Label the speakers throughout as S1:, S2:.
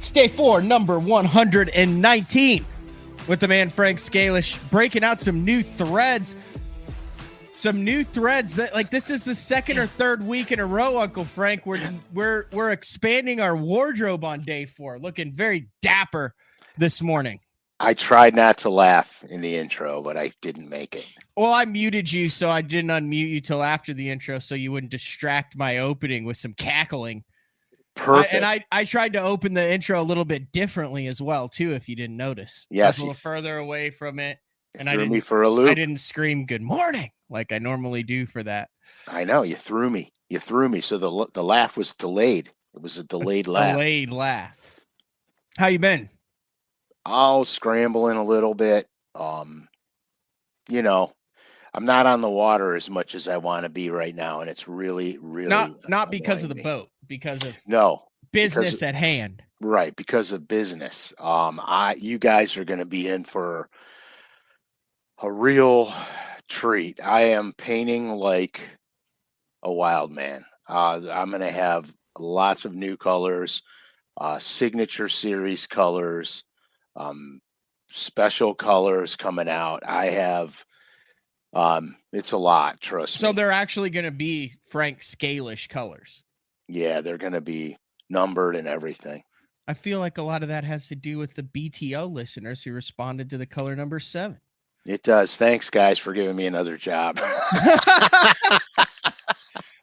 S1: It's day 4, number 119, with the man Frank Scalish breaking out some new threads. Some new threads that, like, this is the second or third week in a row, Uncle Frank. We're expanding our wardrobe on day 4, looking very dapper this morning.
S2: I tried not to laugh in the intro, but I didn't make it.
S1: Well, I muted you, so I didn't unmute you till after the intro, so you wouldn't distract my opening with some cackling.
S2: Perfect.
S1: I tried to open the intro a little bit differently as well, too, if you didn't notice.
S2: Yes,
S1: I was a little further away from it, and I
S2: me for a loop.
S1: I didn't scream "Good morning" like I normally do for that.
S2: I know, you threw me. So the laugh was delayed. It was a delayed laugh.
S1: Delayed laugh. How you been?
S2: Oh, scrambling a little bit. You know, I'm not on the water as much as I want to be right now, and it's really
S1: not because of the boat, because of business at hand.
S2: Right, because of business. You guys are going to be in for a real treat. I am painting like a wild man. I'm going to have lots of new colors, signature series colors, special colors coming out. I have it's a lot, trust me.
S1: So they're actually going to be Frank Scalish colors.
S2: Yeah, they're going to be numbered and everything.
S1: I feel like a lot of that has to do with the BTO listeners who responded to the color number 7.
S2: It does. Thanks, guys, for giving me another job.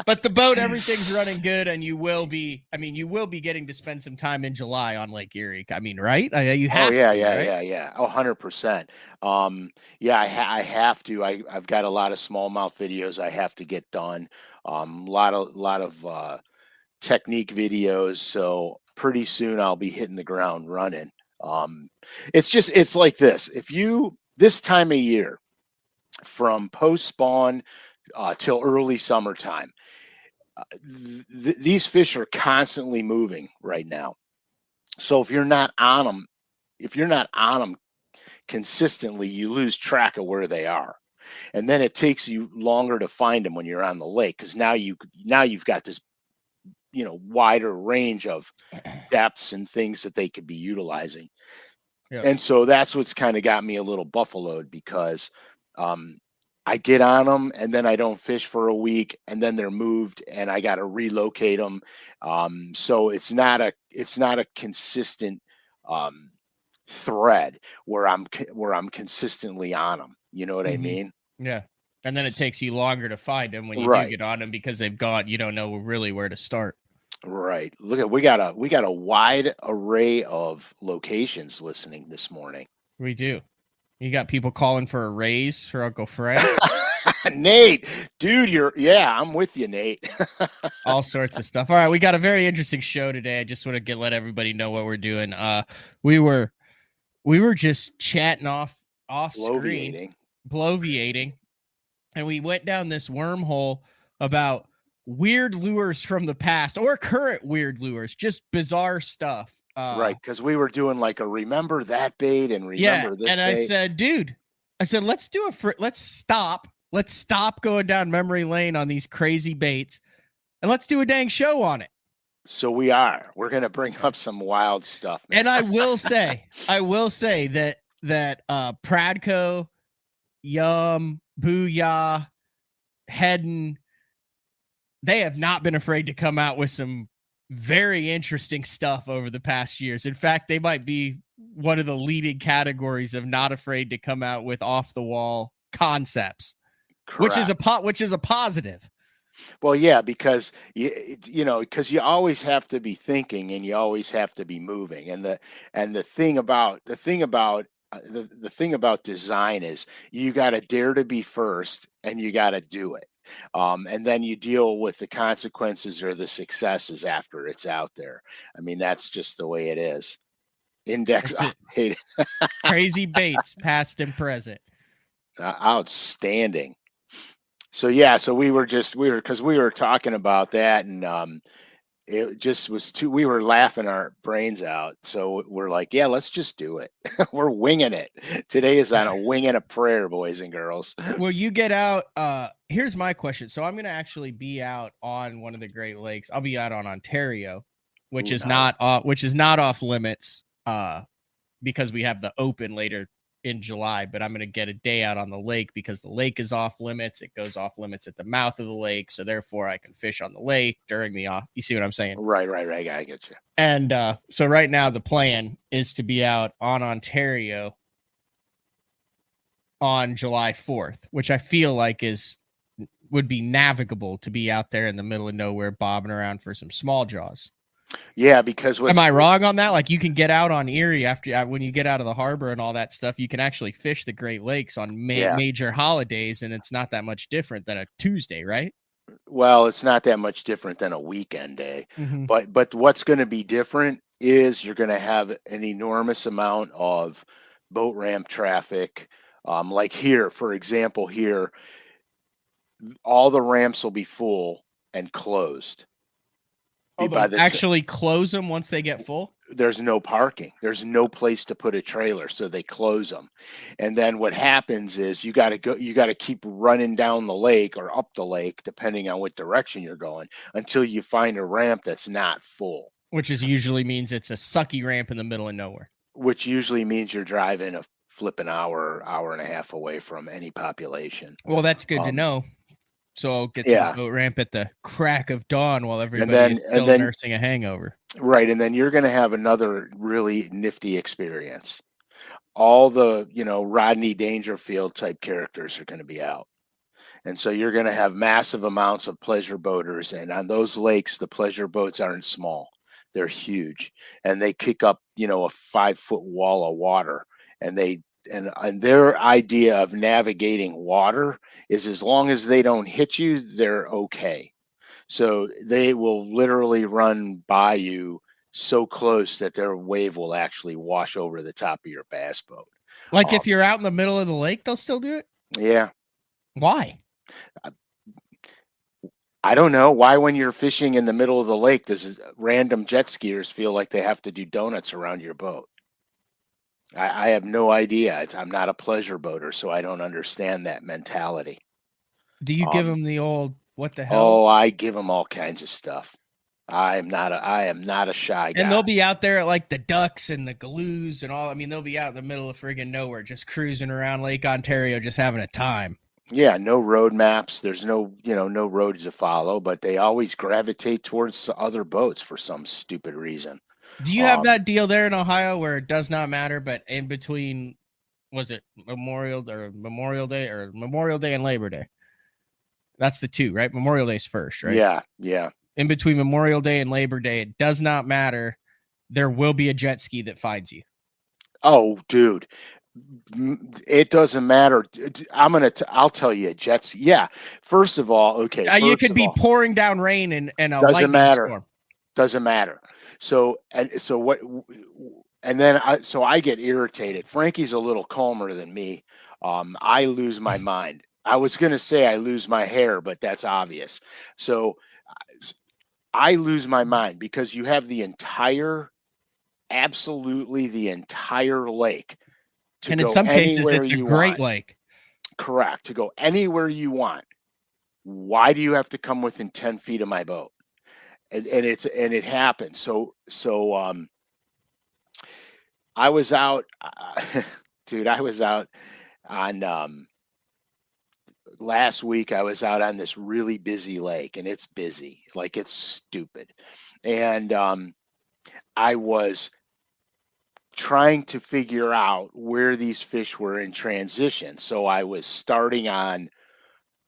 S1: But the boat, everything's running good, and you will be getting to spend some time in July on Lake Erie. I mean, right? You have
S2: yeah. Oh, 100%. I have to. I've got a lot of smallmouth videos I have to get done. A lot of technique videos. So pretty soon I'll be hitting the ground running. It's like this. This time of year, from post spawn till early summertime, these fish are constantly moving right now. So if you're not on them consistently, you lose track of where they are, and then it takes you longer to find them when you're on the lake, because now you've got this wider range of depths and things that they could be utilizing. Yep. And so that's what's kind of got me a little buffaloed, because I get on them and then I don't fish for a week, and then they're moved and I got to relocate them. So it's not a consistent thread where I'm consistently on them. You know what I mean?
S1: Yeah. And then it takes you longer to find them when you do get on them, because they've gone. You don't know really where to start.
S2: Right. Look, we got a wide array of locations listening this morning.
S1: We do. You got people calling for a raise for Uncle Frank.
S2: Nate, dude, I'm with you, Nate.
S1: All sorts of stuff. All right, we got a very interesting show today. I just want to let everybody know what we're doing. We were just chatting off screen, bloviating, and we went down this wormhole about weird lures from the past or current weird lures, just bizarre stuff.
S2: Right, because we were doing like a remember that bait and remember this
S1: and bait. I said, let's stop going down memory lane on these crazy baits, and let's do a dang show on it.
S2: So we're going to bring up some wild stuff, man.
S1: And I will say that Pradco, Yum, Booyah, Hedden, they have not been afraid to come out with some very interesting stuff over the past years. In fact, they might be one of the leading categories of not afraid to come out with off the wall concepts. Correct. which is a positive.
S2: Well, yeah, because because you always have to be thinking and you always have to be moving. And the thing about design is you got to dare to be first, and you got to do it. And then you deal with the consequences or the successes after it's out there. I mean, that's just the way it is. Index update.
S1: Crazy baits, past and present.
S2: Outstanding. So we were talking about that, and it just was we were laughing our brains out. So we're like, yeah, let's just do it. We're winging it. Today is on a wing and a prayer, boys and girls.
S1: Will you get out? Here's my question. So I'm going to actually be out on one of the Great Lakes. I'll be out on Ontario which
S2: Ooh,
S1: is
S2: nice.
S1: not off limits because we have the open later in July, but I'm going to get a day out on the lake because the lake is off limits. It goes off limits at the mouth of the lake, so therefore I can fish on the lake during the off. You see what I'm saying?
S2: Right. I get you.
S1: And so right now the plan is to be out on Ontario on July 4th, which I feel like would be navigable to be out there in the middle of nowhere bobbing around for some small jaws.
S2: Yeah, because
S1: am I wrong on that? Like, you can get out on Erie after when you get out of the harbor and all that stuff. You can actually fish the Great Lakes on major holidays, and it's not that much different than a Tuesday, right?
S2: Well, it's not that much different than a weekend day,
S1: Mm-hmm.
S2: but what's going to be different is you're going to have an enormous amount of boat ramp traffic. Like here, for example, here, all the ramps will be full and closed.
S1: Oh, they'll actually close them once they get full?
S2: There's no parking. There's no place to put a trailer, so they close them. And then what happens is you got to keep running down the lake or up the lake, depending on what direction you're going, until you find a ramp that's not full.
S1: Which usually means it's a sucky ramp in the middle of nowhere.
S2: Which usually means you're driving a flipping hour and a half away from any population.
S1: Well, that's good to know. So I'll get to the boat ramp at the crack of dawn while everybody is still nursing a hangover.
S2: Right. And then you're going to have another really nifty experience. All the, Rodney Dangerfield type characters are going to be out. And so you're going to have massive amounts of pleasure boaters. And on those lakes, the pleasure boats aren't small. They're huge. And they kick up, a 5-foot wall of water. And their idea of navigating water is as long as they don't hit you, they're okay. So they will literally run by you so close that their wave will actually wash over the top of your bass boat.
S1: Like if you're out in the middle of the lake, they'll still do it?
S2: Yeah.
S1: Why?
S2: I don't know. Why, when you're fishing in the middle of the lake, does random jet skiers feel like they have to do donuts around your boat? I have no idea. I'm not a pleasure boater, so I don't understand that mentality.
S1: Do you give them the old, what the hell?
S2: Oh, I give them all kinds of stuff. I am not a shy guy.
S1: And they'll be out there at like the ducks and the galoos and all. I mean, they'll be out in the middle of friggin' nowhere, just cruising around Lake Ontario, just having a time.
S2: Yeah, no road maps. There's no roads to follow, but they always gravitate towards other boats for some stupid reason.
S1: Do you have that deal there in Ohio where it does not matter, but in between, was it Memorial Day and Labor Day? That's the two, right? Memorial Day's first, right?
S2: Yeah.
S1: In between Memorial Day and Labor Day, it does not matter. There will be a jet ski that finds you.
S2: Oh, dude. It doesn't matter. I'll tell you, jet ski. Yeah. First of all, okay.
S1: You could be pouring down rain and a
S2: doesn't matter.
S1: Storm.
S2: Doesn't matter. So I get irritated. Frankie's a little calmer than me. I lose my mind. I was going to say I lose my hair, but that's obvious. So I lose my mind because you have absolutely the entire lake.
S1: And in some cases, it's a great lake.
S2: Correct. To go anywhere you want. Why do you have to come within 10 feet of my boat? And it happened. So I was out, dude. I was out on last week. I was out on this really busy lake, and it's busy, like it's stupid. And I was trying to figure out where these fish were in transition. So I was starting on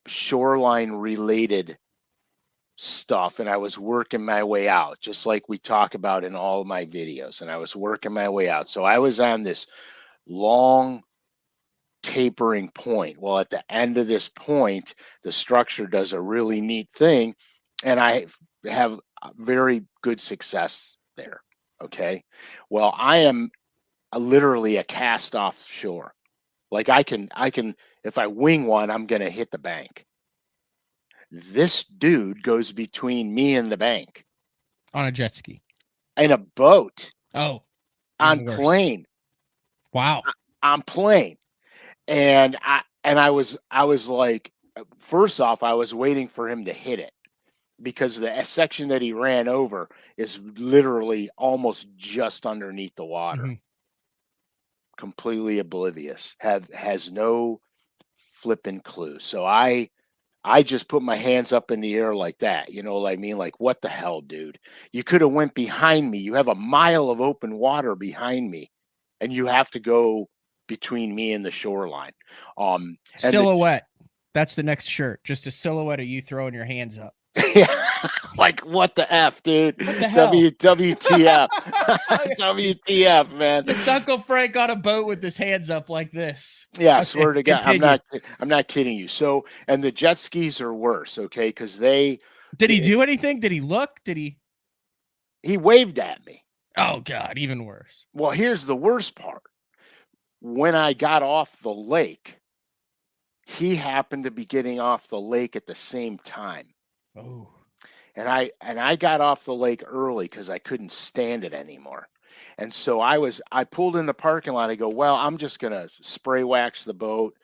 S2: shoreline related stuff, and I was working my way out, just like we talk about in all of my videos, and I was working my way out. So I was on this long tapering point. Well, at the end of this point, the structure does a really neat thing, and I have very good success there. Okay. Well, I am literally a cast off shore. Like I can, if I wing one, I'm going to hit the bank. This dude goes between me and the bank
S1: on a jet ski,
S2: in a boat.
S1: Oh,
S2: on plane.
S1: Wow.
S2: On plane. And I was like, first off, I was waiting for him to hit it. because the section that he ran over is literally almost just underneath the water.
S1: Mm-hmm.
S2: Completely oblivious, has no flipping clue. So I just put my hands up in the air like that. You know what I mean? Like, what the hell, dude? You could have went behind me. You have a mile of open water behind me, and you have to go between me and the shoreline.
S1: Silhouette. That's the next shirt. Just a silhouette of you throwing your hands up.
S2: Yeah, like what the F, dude?
S1: What the hell?
S2: WTF. WTF, man.
S1: Just Uncle Frank on a boat with his hands up like this.
S2: Yeah,
S1: Okay,
S2: swear to God,
S1: continue.
S2: I'm not kidding you. So, and the jet skis are worse, okay? Because
S1: did he do anything? Did he look?
S2: He waved at me.
S1: Oh God, even worse.
S2: Well, here's the worst part. When I got off the lake, he happened to be getting off the lake at the same time.
S1: Oh.
S2: And I got off the lake early because I couldn't stand it anymore. And so I pulled in the parking lot. I go, well, I'm just gonna spray wax the boat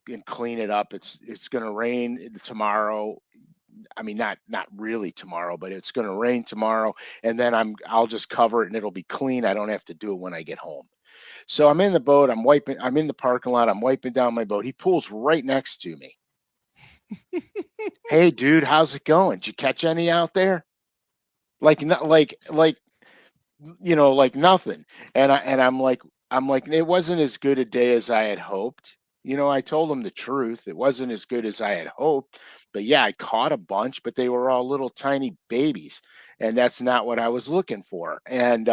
S2: and clean it up. It's gonna rain tomorrow. I mean, not really tomorrow, but it's gonna rain tomorrow. And then I'll just cover it and it'll be clean. I don't have to do it when I get home. So I'm in the boat. I'm in the parking lot. I'm wiping down my boat. He pulls right next to me. Hey, dude, how's it going? Did you catch any out there? Like you know, like nothing. And I'm like, it wasn't as good a day as I had hoped. You know, I told him the truth. It wasn't as good as I had hoped. But yeah, I caught a bunch, but they were all little tiny babies, and that's not what I was looking for. And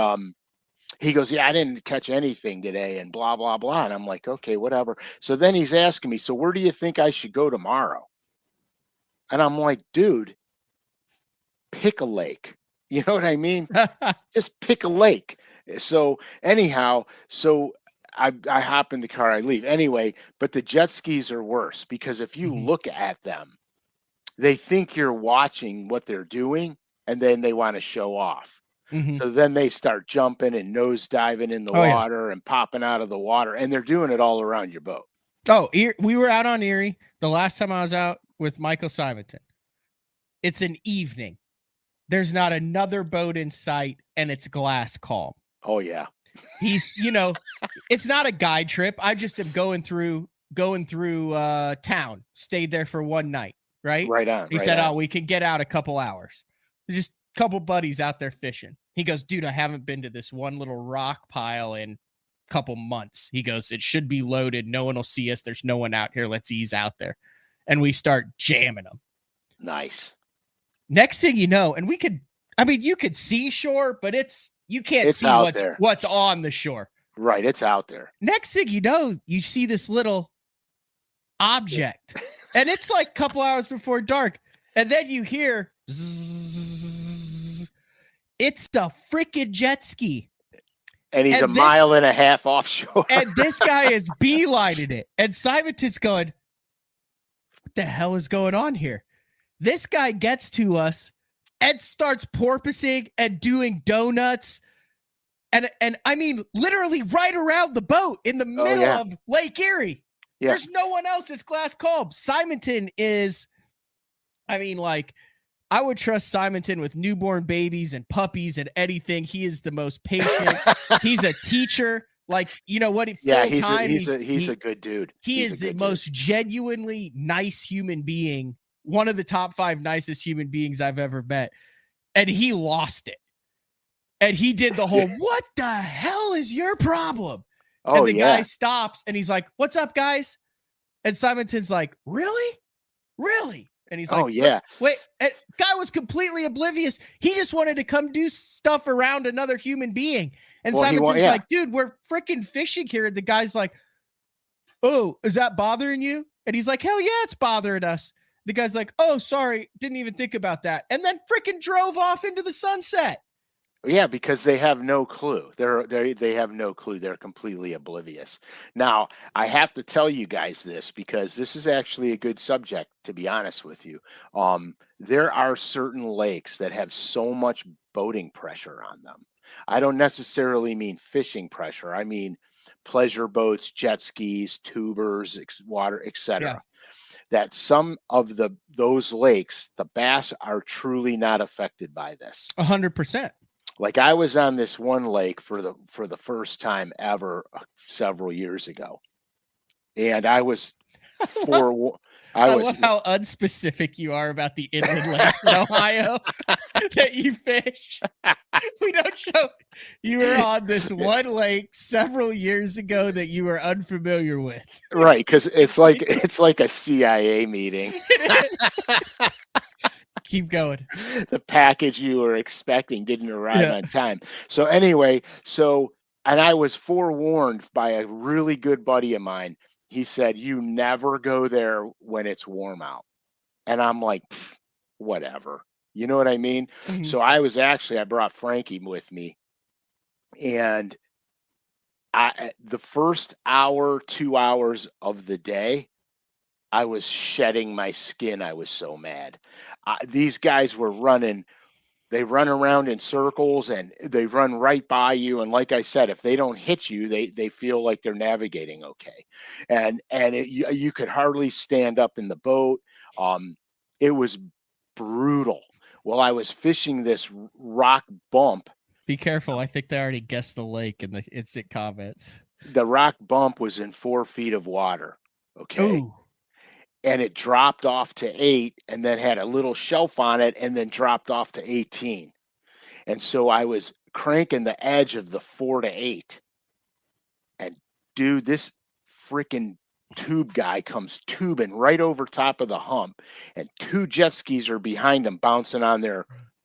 S2: he goes, yeah, I didn't catch anything today, and blah blah blah. And I'm like, okay, whatever. So then he's asking me, so where do you think I should go tomorrow? And I'm like, dude, pick a lake. You know what I mean? Just pick a lake. So anyhow, I hop in the car, I leave. Anyway, but the jet skis are worse because if you look at them, they think you're watching what they're doing, and then they want to show off. So then they start jumping and nose diving in the water and popping out of the water, and they're doing it all around your boat.
S1: Oh, we were out on Erie the last time I was out with Michael Simonton. It's an evening. There's not another boat in sight, and it's glass calm.
S2: Oh yeah.
S1: He's, you know, it's not a guide trip. I just am going through town. Stayed there for one night, right?
S2: Right on.
S1: He said, "Oh, we can get out a couple hours." Just a couple buddies out there fishing. He goes, "Dude, I haven't been to this one little rock pile in a couple months." He goes, "It should be loaded. No one will see us. There's no one out here. Let's ease out there." And we start jamming them.
S2: Nice.
S1: Next thing you know, and you could see shore, but you can't see what's on the shore.
S2: Right, it's out there.
S1: Next thing you know, you see this little object, and it's like a couple hours before dark, and then you hear zzz, it's a freaking jet ski.
S2: And he's a mile and a half offshore.
S1: And this guy is beelining it. And Simonton's going, what the hell is going on here? This guy gets to us and starts porpoising and doing donuts. And I mean, literally right around the boat in the middle of Lake Erie. Yeah. There's no one else. It's glass calm. Simonton is, I mean, like, I would trust Simonton with newborn babies and puppies and anything. He is the most patient. He's a teacher. Like, you know what?
S2: He's a good dude.
S1: He is the most genuinely nice human being. One of the top 5 nicest human beings I've ever met. And he lost it. And he did the whole, what the hell is your problem? And the guy stops and he's like, what's up, guys? And Simonton's like, really? Really? And he's like, wait. And guy was completely oblivious. He just wanted to come do stuff around another human being. And Simonton's like, dude, we're freaking fishing here. And the guy's like, oh, is that bothering you? And he's like, hell yeah, it's bothering us. The guy's like, oh, sorry, didn't even think about that. And then freaking drove off into the sunset.
S2: Yeah, because they have no clue. They have no clue. They're completely oblivious. Now, I have to tell you guys this because this is actually a good subject, to be honest with you. There are certain lakes that have so much boating pressure on them. I don't necessarily mean fishing pressure. I mean pleasure boats, jet skis, tubers, water, etc. that some of those lakes, the bass are truly not affected by this.
S1: 100%.
S2: Like I was on this one lake for the first time ever several years ago, and I was for
S1: I love how unspecific you are about the inland lakes in Ohio that you fish. We don't show you were on this one lake several years ago that you were unfamiliar with.
S2: Right, because it's like a CIA meeting.
S1: Keep going.
S2: The package you were expecting didn't arrive on time. So anyway, and I was forewarned by a really good buddy of mine. He said, "You never go there when it's warm out." And I'm like, whatever. You know what I mean?
S1: Mhm.
S2: So I brought Frankie with me, and the first hour, 2 hours of the day, I was shedding my skin. I was so mad. These guys were running. They run around in circles and they run right by you. And like I said, if they don't hit you, they feel like they're navigating okay. And you could hardly stand up in the boat. It was brutal. Well, I was fishing this rock bump.
S1: Be careful. I think they already guessed the lake in the instant comments.
S2: The rock bump was in 4 feet of water. Okay.
S1: Ooh.
S2: And it dropped off to 8 and then had a little shelf on it and then dropped off to 18. And so I was cranking the edge of the 4 to 8. And dude, this freaking tube guy comes tubing right over top of the hump, and 2 jet skis are behind him bouncing on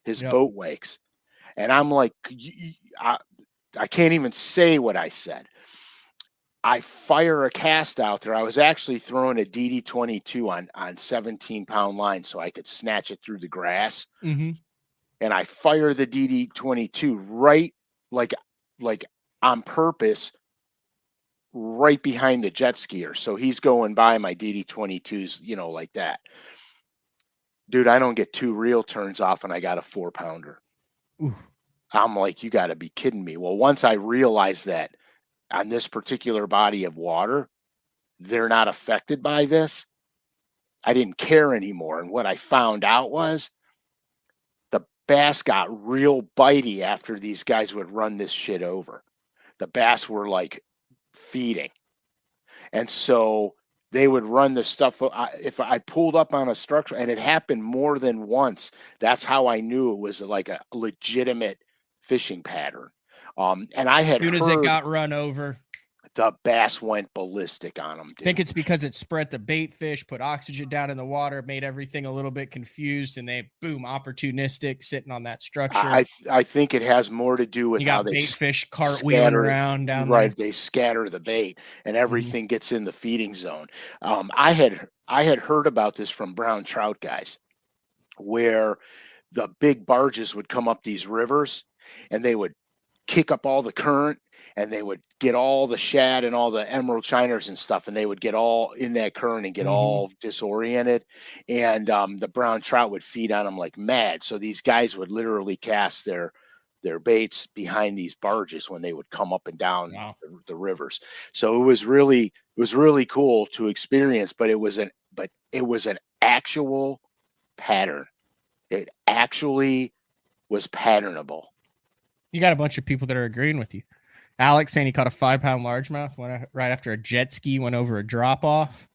S2: his boat wakes. And I'm like, I can't even say what I said. I fire a cast out there. I was actually throwing a DD22 on 17-pound line so I could snatch it through the grass.
S1: Mm-hmm.
S2: And I fire the DD22 right, like on purpose, right behind the jet skier. So he's going by my DD22s, like that. Dude, I don't get 2 reel turns off and I got a 4-pounder. I'm like, you got to be kidding me. Well, once I realized that on this particular body of water, they're not affected by this, I didn't care anymore. And what I found out was the bass got real bitey after these guys would run this shit over. The bass were like feeding. And so they would run the stuff. If I pulled up on a structure, and it happened more than once, that's how I knew it was like a legitimate fishing pattern. And I had
S1: as soon as it got run over,
S2: the bass went ballistic on them. Dude.
S1: I think it's because it spread the bait fish, put oxygen down in the water, made everything a little bit confused, and they opportunistic sitting on that structure.
S2: I think it has more to do with
S1: how
S2: they
S1: bait fish cartwheeling around down there.
S2: Right, they scatter the bait, and everything gets in the feeding zone. I had heard about this from brown trout guys, where the big barges would come up these rivers, and they would kick up all the current, and they would get all the shad and all the emerald shiners and stuff, and they would get all in that current and get all disoriented, and the brown trout would feed on them like mad. So these guys would literally cast their baits behind these barges when they would come up and down the rivers. So it was really cool to experience, but it was an actual pattern. It actually was patternable.
S1: You got a bunch of people that are agreeing with you. Alex saying he caught a 5-pound largemouth right after a jet ski went over a drop off.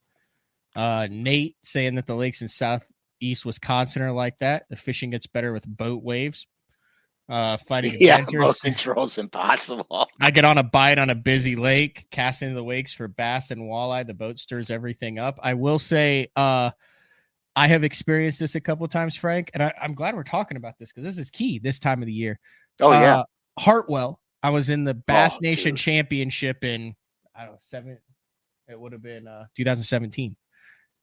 S1: Nate saying that the lakes in southeast Wisconsin are like that. The fishing gets better with boat waves. Fighting
S2: boat control's impossible.
S1: I get on a bite on a busy lake, cast into the wakes for bass and walleye. The boat stirs everything up. I will say, I have experienced this a couple of times, Frank, and I'm glad we're talking about this because this is key this time of the year.
S2: Oh, yeah.
S1: Hartwell. I was in the Bass Nation Championship in, it would have been 2017.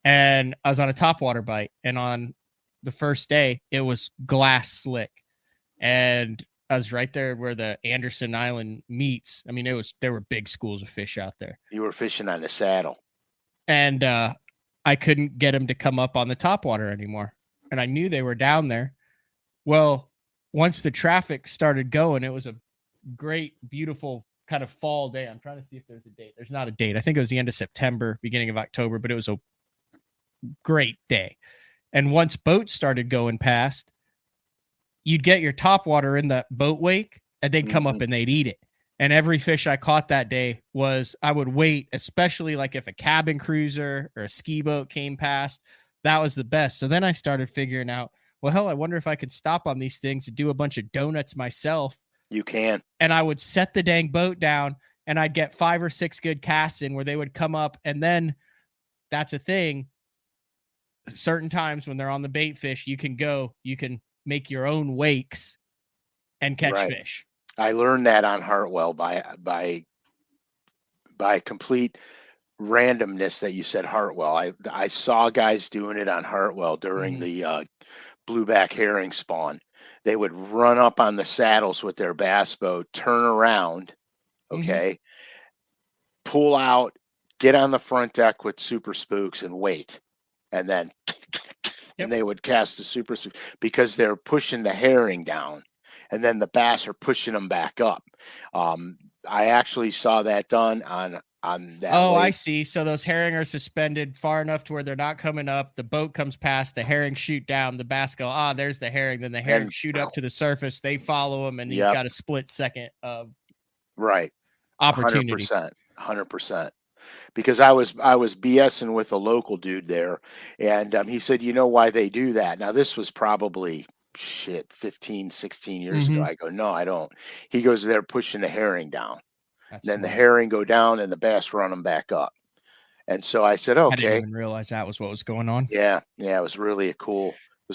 S1: And I was on a topwater bite. And on the first day, it was glass slick. And I was right there where the Anderson Island meets. I mean, there were big schools of fish out there.
S2: You were fishing on the saddle.
S1: And I couldn't get them to come up on the topwater anymore. And I knew they were down there. Well, once the traffic started going, it was a great, beautiful kind of fall day. I'm trying to see if there's a date. There's not a date. I think it was the end of September, beginning of October, but it was a great day. And once boats started going past, you'd get your top water in the boat wake, and they'd come up and they'd eat it. And every fish I caught that day was, I would wait, especially like if a cabin cruiser or a ski boat came past, that was the best. So then I started figuring out, well, hell, I wonder if I could stop on these things and do a bunch of donuts myself.
S2: You can.
S1: And I would set the dang boat down, and I'd get 5 or 6 good casts in where they would come up. And then that's a thing. Certain times when they're on the bait fish, you can make your own wakes and catch fish.
S2: I learned that on Hartwell by complete randomness that you said Hartwell. I saw guys doing it on Hartwell during the blueback herring spawn. They would run up on the saddles with their bass boat, turn around, pull out, get on the front deck with super spooks and wait. And then and they would cast the super spook because they're pushing the herring down, and then the bass are pushing them back up. I actually saw that done on that.
S1: Oh, lake. I see. So those herring are suspended far enough to where they're not coming up. The boat comes past, the herring shoot down, the bass go, there's the herring. Then the herring shoot up to the surface. They follow them, and you've got a split second of opportunity.
S2: 100%. Because I was BSing with a local dude there, and he said, you know why they do that? Now, this was probably 15, 16 years ago. I go, no, I don't. He goes, they're pushing the herring down. Then the herring go down and the bass run them back up. And so I said, okay.
S1: I didn't even realize that was what was going on.
S2: Yeah. It was really a cool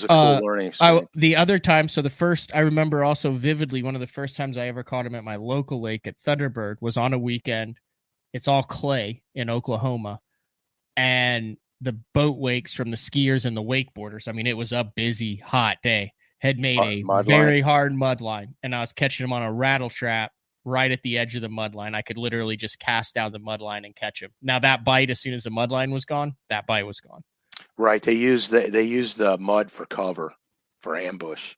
S2: learning experience.
S1: The other time, so the first, I remember also vividly, one of the first times I ever caught him at my local lake at Thunderbird was on a weekend. It's all clay in Oklahoma. And the boat wakes from the skiers and the wakeboarders, I mean, it was a busy, hot day, had made a very hard mud line. And I was catching them on a rattle trap right at the edge of the mud line. I could literally just cast down the mud line and catch him. Now that bite, as soon as the mud line was gone, that bite was gone.
S2: Right. They use the mud for cover, for ambush.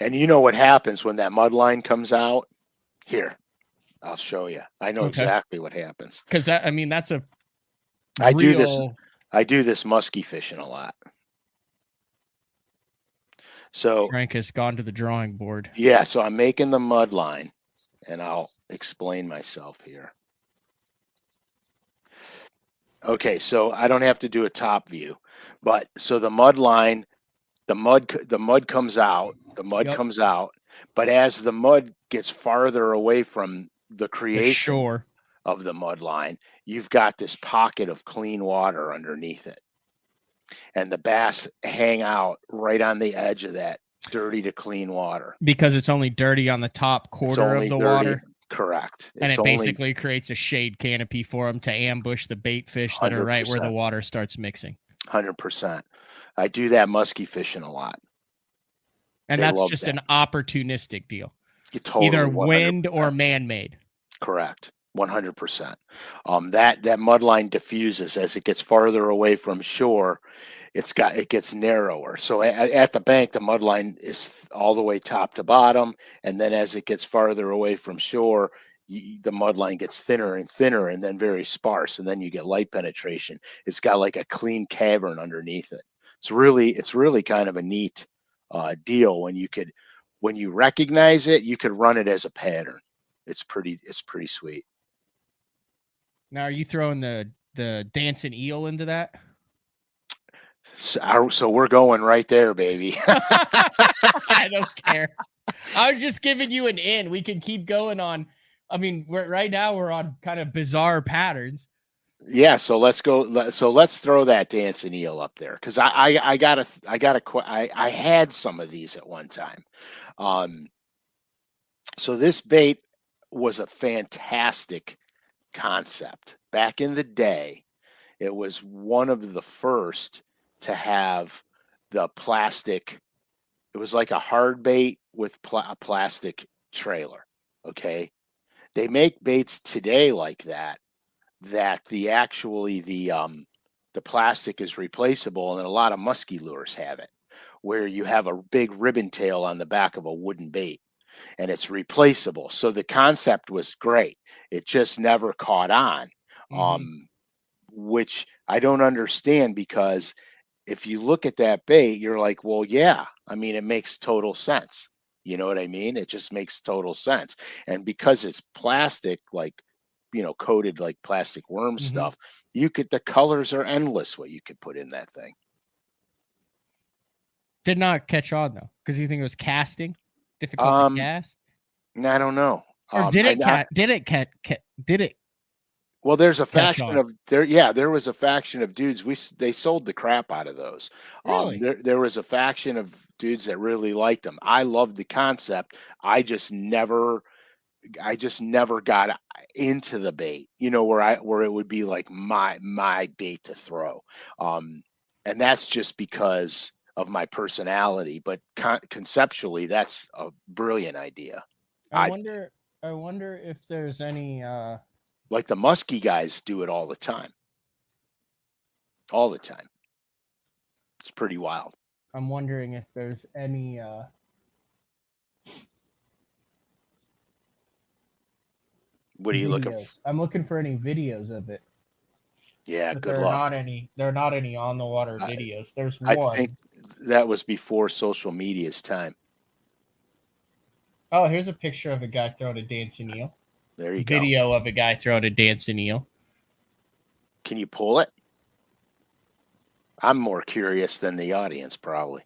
S2: And you know what happens when that mud line comes out? Here, I'll show you. I know exactly what happens.
S1: Because that's a
S2: I do this muskie fishing a lot. So
S1: Frank has gone to the drawing board.
S2: Yeah, so I'm making the mud line, and I'll explain myself here. Okay, so I don't have to do a top view, but so the mud line, the mud comes out, comes out, but as the mud gets farther away from the creation of the mud line, you've got this pocket of clean water underneath it. And the bass hang out right on the edge of that dirty to clean water.
S1: Because it's only dirty on the top quarter of the water.
S2: Correct.
S1: And it basically creates a shade canopy for them to ambush the bait fish that are right where the water starts mixing.
S2: 100%. I do that muskie fishing a lot.
S1: And that's just an opportunistic deal.
S2: Totally,
S1: either wind or man-made.
S2: Correct. 100%. That mud line diffuses as it gets farther away from shore. It gets narrower. So at the bank, the mud line is all the way top to bottom, and then as it gets farther away from shore, the mud line gets thinner and thinner, and then very sparse, and then you get light penetration. It's got like a clean cavern underneath it. It's really kind of a neat deal when you recognize it, you could run it as a pattern. It's pretty sweet.
S1: Now, are you throwing the dancing eel into that?
S2: So we're going right there, baby.
S1: I don't care. I was just giving you an in. We can keep going on. I mean, right now we're on kind of bizarre patterns.
S2: Yeah. So let's go. So let's throw that dancing eel up there. Cause I had some of these at one time. So this bait was a fantastic concept. Back in the day, it was one of the first to have the plastic. It was like a hard bait with a plastic trailer. Okay. They make baits today like that the plastic is replaceable, and a lot of musky lures have it, where you have a big ribbon tail on the back of a wooden bait, and it's replaceable. So the concept was great. It just never caught on, which I don't understand, because if you look at that bait, you're like, well, yeah, I mean, it makes total sense. You know what I mean? It just makes total sense. And because it's plastic, like, coated like plastic worm stuff, the colors are endless what you could put in that thing.
S1: Did not catch on though, because you think it was casting, difficult to cast.
S2: I don't know.
S1: Or did it?
S2: Well, there's a faction of there. Yeah, there was a faction of dudes. They sold the crap out of those.
S1: Really?
S2: There was a faction of dudes that really liked them. I loved the concept. I just never got into the bait. Where it would be like my bait to throw. And that's just because of my personality. But conceptually, that's a brilliant idea.
S1: I wonder if there's any.
S2: Like the musky guys do it all the time. All the time. It's pretty wild.
S1: I'm wondering if there's any
S2: what are you looking for?
S1: I'm looking for any videos of it.
S2: Yeah,
S1: but
S2: good luck.
S1: There are not any on the water videos. There's one.
S2: I think that was before social media's time.
S1: Oh, here's a picture of a guy throwing a dancing eel.
S2: There you go.
S1: Video of a guy throwing a dancing eel.
S2: Can you pull it? I'm more curious than the audience, probably.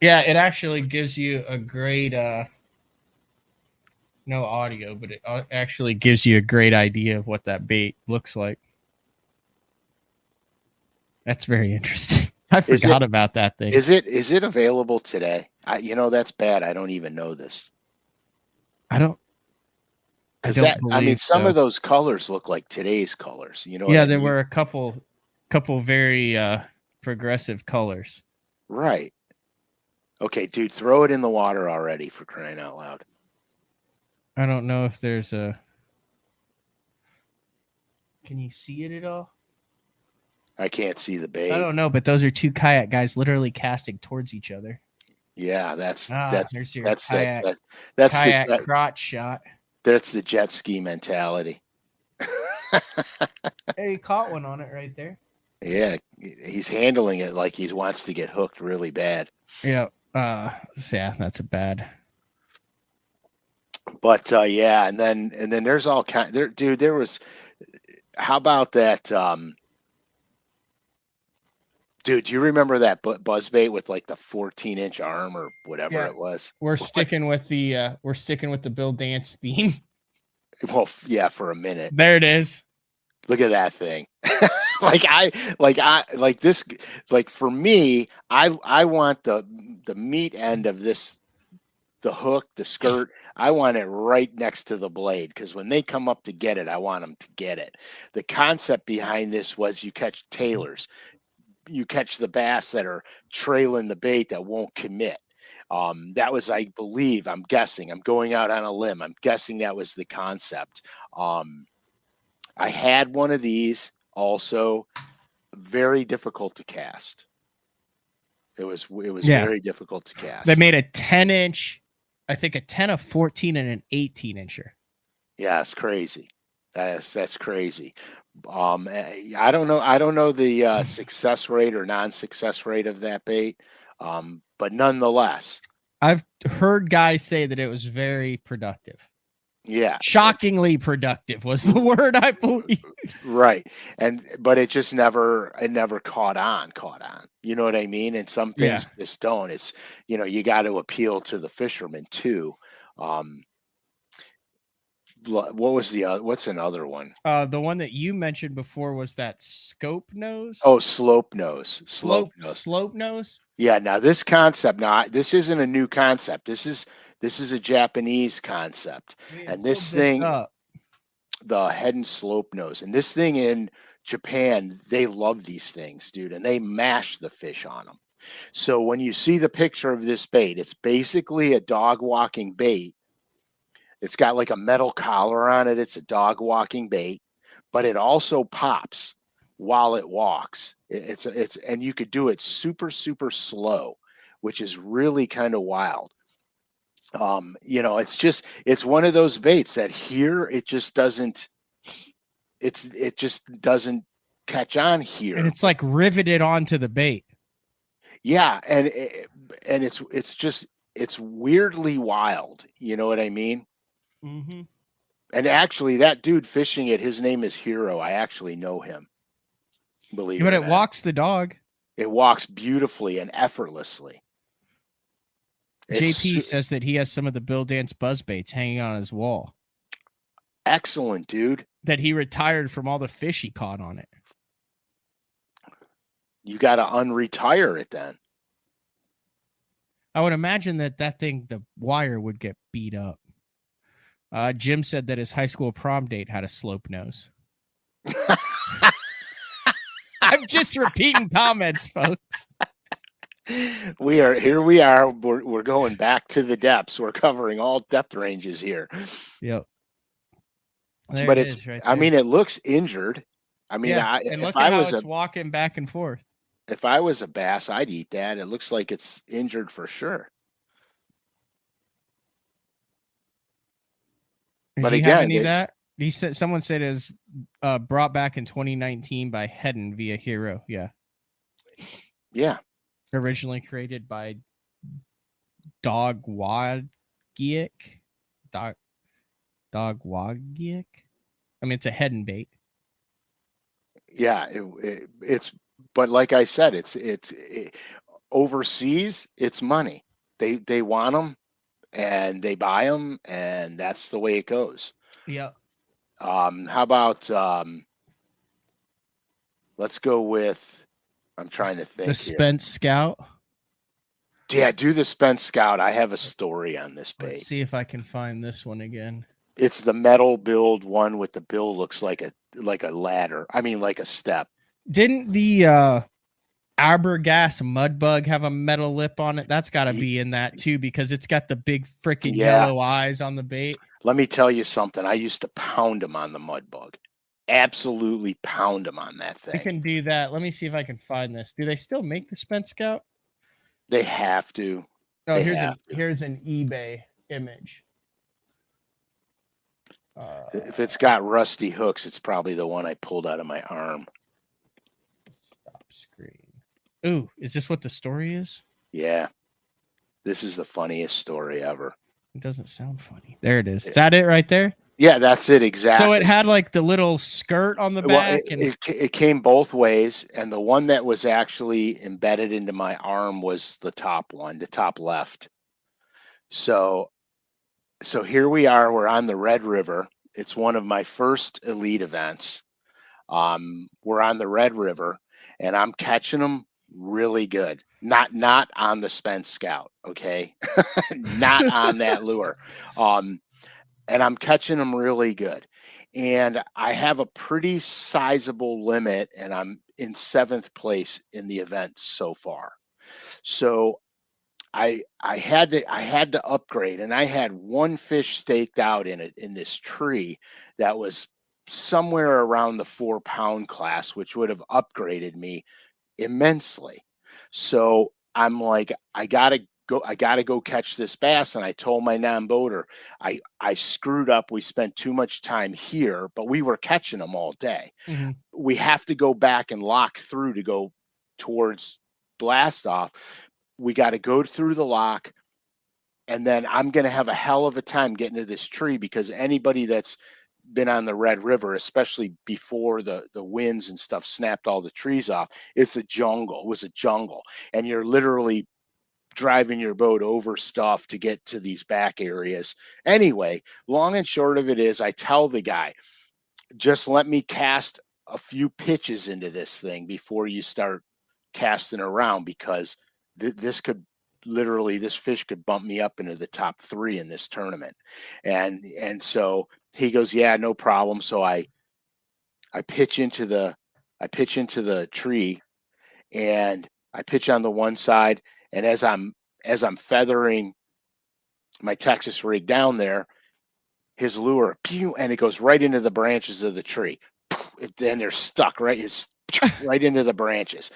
S1: Yeah, it actually gives you a great, no audio, but it actually gives you a great idea of what that bait looks like. That's very interesting. I forgot about that thing.
S2: Is it available today? That's bad. I don't even know this. Some of those colors look like today's colors.
S1: Yeah, there were a couple very progressive colors.
S2: Right. Okay, dude, throw it in the water already, for crying out loud.
S1: I don't know if there's a. Can you see it at all?
S2: I can't see the bait.
S1: I don't know, but those are two kayak guys literally casting towards each other.
S2: Yeah, that's
S1: kayak
S2: the
S1: crotch shot.
S2: That's the jet ski mentality.
S1: Hey, he caught one on it right there.
S2: Yeah, he's handling it like he wants to get hooked really bad.
S1: Yeah, that's a bad.
S2: But yeah, and then there's all kind there, dude. There was. How about that? Dude, do you remember that buzzbait with like the 14-inch arm or whatever it was?
S1: We're sticking with the Bill Dance theme.
S2: Well, yeah, for a minute.
S1: There it is.
S2: Look at that thing. For me, I want the meat end of this, the hook, the skirt. I want it right next to the blade, because when they come up to get it, I want them to get it. The concept behind this was you catch tailors. You catch the bass that are trailing the bait that won't commit. That was, I believe, I'm guessing, I'm going out on a limb, I'm guessing that was the concept. I had one of these, also very difficult to cast. It was very difficult to cast.
S1: They made a 10-inch, I think a 10, a 14, and an 18-incher.
S2: Yeah, it's crazy. That's crazy. I don't know the success rate or non-success rate of that bait, but nonetheless,
S1: I've heard guys say that it was very productive.
S2: Yeah,
S1: shockingly productive was the word, I believe.
S2: Right, but it just never caught on. You know what I mean? And some things just don't. It's you got to appeal to the fishermen too. What's another one?
S1: The one that you mentioned before was that scope nose.
S2: Oh, slope nose.
S1: Slope nose.
S2: Yeah. Now this concept. Now this isn't a new concept. This is a Japanese concept, and this thing, the head and slope nose, and this thing in Japan, they love these things, dude, and they mash the fish on them. So when you see the picture of this bait, it's basically a dog walking bait. It's got like a metal collar on it. It's a dog walking bait, but it also pops while it walks. And you could do it super, super slow, which is really kind of wild. It's one of those baits that here it just doesn't catch on here.
S1: And it's like riveted onto the bait.
S2: Yeah, and it's weirdly wild. You know what I mean?
S1: Mm-hmm.
S2: And actually, that dude fishing it, his name is Hero. I actually know him. Believe
S1: But
S2: it or
S1: it
S2: not,
S1: walks the dog.
S2: it walks beautifully and effortlessly.
S1: JP
S2: It's
S1: says that he has some of the Bill Dance buzz baits hanging on his wall.
S2: excellent, dude.
S1: That he retired from all the fish he caught on it.
S2: You got to unretire it then.
S1: I would imagine that thing, the wire would get beat up. Jim said that his high school prom date had a slope nose. I'm just repeating comments, folks.
S2: Here we are. We're going back to the depths. We're covering all depth ranges here.
S1: Yep.
S2: But it's right there. I mean, it looks injured. I mean,
S1: yeah, and look at how it's walking back and forth.
S2: If I was a bass, I'd eat that. It looks like it's injured for sure.
S1: But again, that he said someone said it was brought back in 2019 by Hedden via Hero. Yeah.
S2: Yeah.
S1: Originally created by Dog Wagiek. Dog Wagiek. I mean, it's a Hedden bait.
S2: Yeah, it's. But like I said, it's overseas. It's money. They want them, and they buy them, and that's the way it goes.
S1: Yeah.
S2: How about let's go with. I'm trying to think.
S1: The Spence Scout.
S2: Yeah, do the Spence Scout. I have a story on this bait.
S1: Let's see if I can find this one again.
S2: It's the metal build one with the bill looks like a ladder. I mean, like a step.
S1: Didn't the Abergas mud bug have a metal lip on it? That's got to be in that too, because it's got the big freaking yellow eyes on the bait.
S2: Let me tell you something. I used to pound them on the mud bug. Absolutely pound them on that thing.
S1: You can do that. Let me see if I can find this. Do they still make the Spence Scout?
S2: They have to.
S1: Oh, here's an eBay image.
S2: If it's got rusty hooks, it's probably the one I pulled out of my arm.
S1: Stop screen. Ooh, is this what the story is?
S2: Yeah. This is the funniest story ever.
S1: It doesn't sound funny. There it is. Is that it right there?
S2: Yeah, that's it exactly.
S1: So it had like the little skirt on the back.
S2: It came both ways, and the one that was actually embedded into my arm was the top one, the top left. So here we are. We're on the Red River. It's one of my first elite events. We're on the Red River, and I'm catching them really good. Not on the Spence Scout, okay? Not on that lure. And I'm catching them really good. And I have a pretty sizable limit, and I'm in 7th place in the event so far. So I had to upgrade, and I had one fish staked out in this tree that was somewhere around the 4-pound class, which would have upgraded me immensely. So I'm like, I gotta go catch this bass. And I told my non-boater, I screwed up. We spent too much time here, but we were catching them all day.
S1: Mm-hmm.
S2: We have to go back and lock through to go towards blast off. We got to go through the lock, and then I'm going to have a hell of a time getting to this tree, because anybody that's been on the Red River, especially before the winds and stuff snapped all the trees off, it's a jungle. It was a jungle, and you're literally driving your boat over stuff to get to these back areas. Anyway, long and short of it is, I tell the guy, just let me cast a few pitches into this thing before you start casting around, because this fish could bump me up into the top 3 in this tournament. And so he goes, yeah, no problem. So I pitch into the tree, and I pitch on the one side. And as I'm feathering my Texas rig down there, his lure, pew, and it goes right into the branches of the tree. Then they're stuck right into the branches.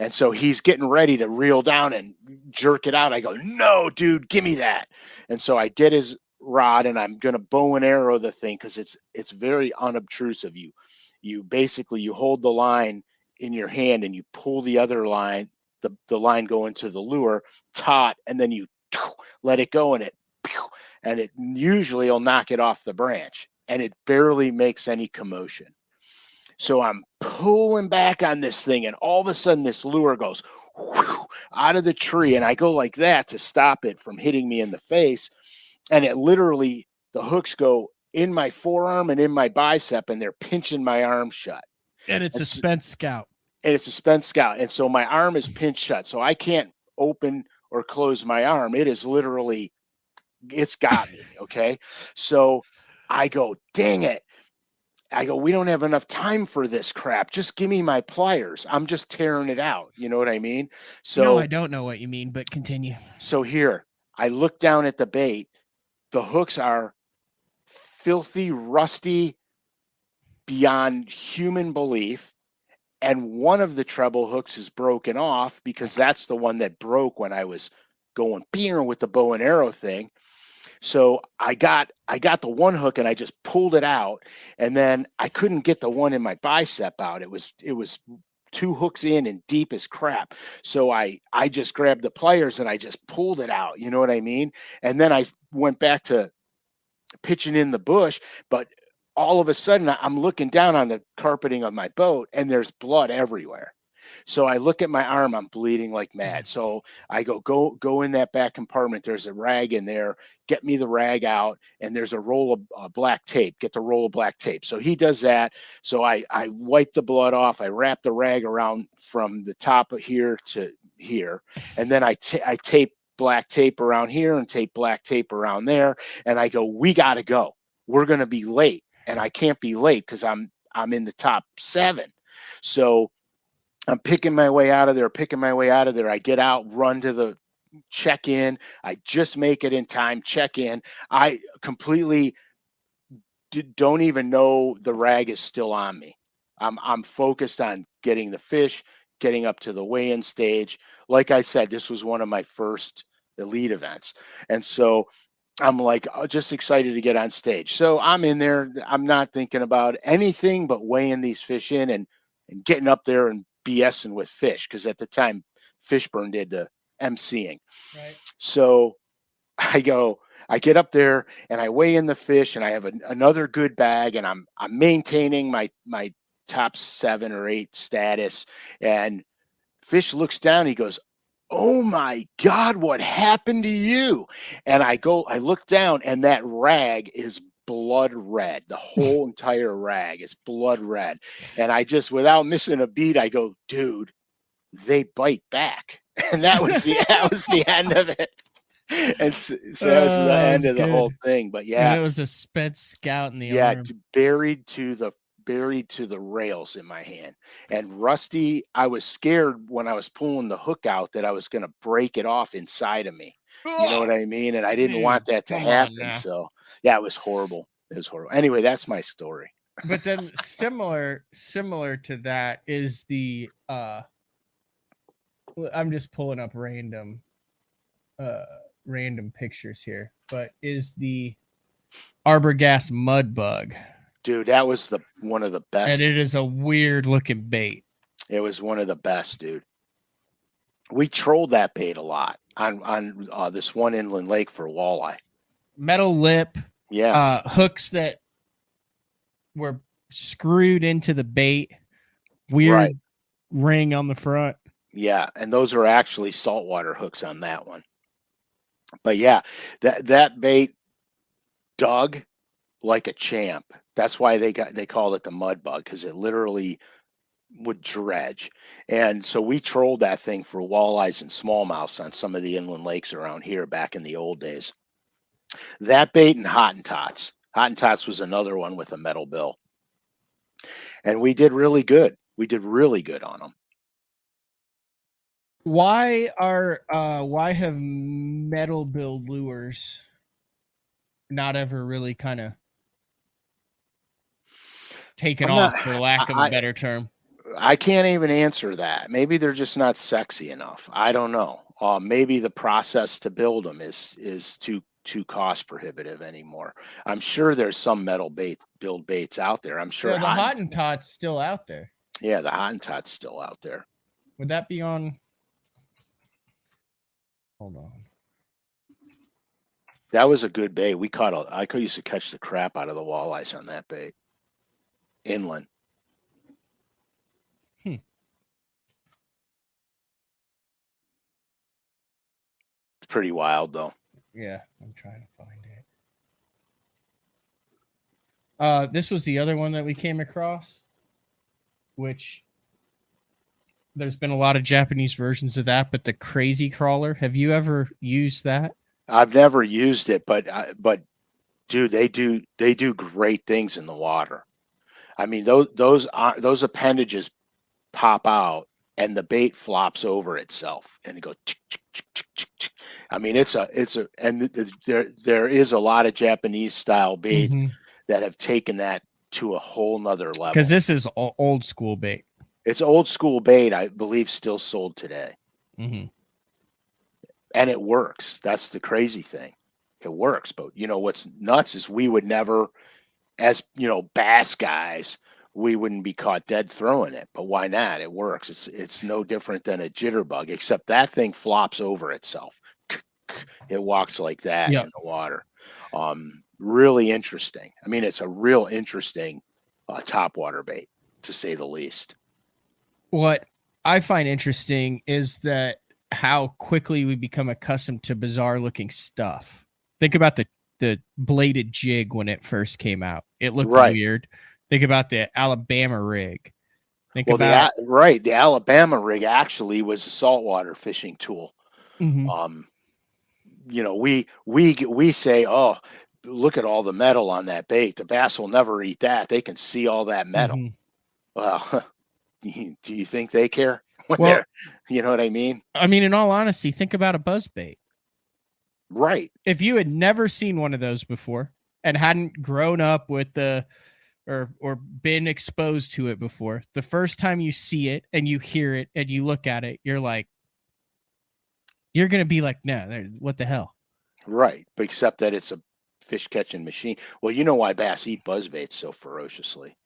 S2: And so he's getting ready to reel down and jerk it out. I go, no, dude, give me that. And so I get his rod, and I'm going to bow and arrow the thing, because it's very unobtrusive. You basically hold the line in your hand, and you pull the other line the line go into the lure, taut, and then you let it go, and it usually will knock it off the branch, and it barely makes any commotion. So I'm pulling back on this thing, and all of a sudden this lure goes out of the tree, and I go like that to stop it from hitting me in the face, and it literally, the hooks go in my forearm and in my bicep, and they're pinching my arm shut.
S1: And it's a Spence Scout.
S2: And it's a Spence Scout. And so my arm is pinched shut. So I can't open or close my arm. It is literally, it's got me. Okay. So I go, dang it. I go, we don't have enough time for this crap. Just give me my pliers. I'm just tearing it out. You know what I mean? So
S1: no, I don't know what you mean, but continue.
S2: So here, I look down at the bait. The hooks are filthy, rusty, beyond human belief. And one of the treble hooks is broken off because that's the one that broke when I was going beer with the bow and arrow thing. So I got the one hook and I just pulled it out, and then I couldn't get the one in my bicep out. It was 2 hooks in and deep as crap. So I just grabbed the pliers and I just pulled it out. You know what I mean? And then I went back to pitching in the bush, but all of a sudden I'm looking down on the carpeting of my boat and there's blood everywhere. So I look at my arm, I'm bleeding like mad. So I go in that back compartment. There's a rag in there. Get me the rag out, and there's a roll of black tape. Get the roll of black tape. So he does that. So I wipe the blood off. I wrap the rag around from the top of here to here, and then I tape black tape around here and tape black tape around there. And I go, we got to go. We're going to be late, and I can't be late because I'm in the top 7. So I'm picking my way out of there. I get out, run to the check in. I just make it in time, check in. I completely don't even know the rag is still on me. I'm focused on getting the fish, getting up to the weigh-in stage. Like I said, this was one of my first elite events. And so I'm like, just excited to get on stage. So I'm in there. I'm not thinking about anything but weighing these fish in and getting up there and BSing with fish, because at the time Fishburne did the emceeing. Right. So I get up there and I weigh in the fish, and I have another good bag, and I'm maintaining my top 7 or 8 status. And fish looks down, he goes, "Oh my God, what happened to you?" And I look down, and that rag is blood red. The whole entire rag is blood red. And I just, without missing a beat, I go, "Dude, they bite back." And that was the end of it. And so that was the end of the whole thing. But yeah,
S1: and it was a Spence Scout in the arm.
S2: buried to the rails in my hand. And rusty, I was scared when I was pulling the hook out that I was going to break it off inside of me. You know what I mean? And I didn't want that to happen. So yeah, it was horrible. It was horrible. Anyway, that's my story.
S1: But then similar to that is the I'm just pulling up random pictures here, but is the Arborgas mud bug.
S2: Dude, that was one of the best.
S1: And it is a weird looking bait.
S2: It was one of the best, dude. We trolled that bait a lot on this one inland lake for walleye.
S1: Metal lip.
S2: Yeah.
S1: Hooks that were screwed into the bait. Weird ring on the front.
S2: Yeah, and those are actually saltwater hooks on that one. But yeah, that bait dug like a champ. That's why they called it the mud bug, because it literally would dredge. And so we trolled that thing for walleyes and smallmouths on some of the inland lakes around here back in the old days. That bait and Hottentots. Hottentots was another one with a metal bill. And we did really good. We did really good on them.
S1: Why have metal bill lures not ever really kind of taken off, for lack of a better term?
S2: I can't even answer that. Maybe they're just not sexy enough. I don't know. Maybe the process to build them is too cost prohibitive anymore. I'm sure there's some metal build baits out there. I'm sure
S1: the Hottentot's still out there.
S2: Yeah, the Hottentot's still out there.
S1: Would that be on Hold on.
S2: That was a good bait. I could used to catch the crap out of the walleyes on that bait. Inland. It's pretty wild though.
S1: Yeah, I'm trying to find it. This was the other one that we came across, which there's been a lot of Japanese versions of that, but the crazy crawler. Have you ever used that?
S2: I've never used it, but dude, they do great things in the water. I mean, those appendages pop out and the bait flops over itself and it goes. I mean, there is a lot of Japanese style baits that have taken that to a whole nother level.
S1: Because this is old school bait.
S2: It's old school bait, I believe, still sold today. And it works. That's the crazy thing. It works. But, what's nuts is we would never, as, bass guys, we wouldn't be caught dead throwing it. But why not? It works. It's no different than a jitterbug, except that thing flops over itself. It walks like that in the water. Really interesting. I mean, it's a real interesting topwater bait, to say the least.
S1: What I find interesting is that how quickly we become accustomed to bizarre looking stuff. Think about the bladed jig when it first came out. It looked weird. Think about the Alabama rig.
S2: The Alabama rig actually was a saltwater fishing tool. We say, oh, look at all the metal on that bait. The bass will never eat that. They can see all that metal. Well, do you think they care? You know what I mean?
S1: I mean, in all honesty, think about a buzz bait.
S2: Right.
S1: If you had never seen one of those before and hadn't grown up with or been exposed to it before, the first time you see it and you hear it and you look at it, you're going to be like, no, what the hell?
S2: Right. But except that it's a fish catching machine. Well, you know why bass eat buzzbaits so ferociously.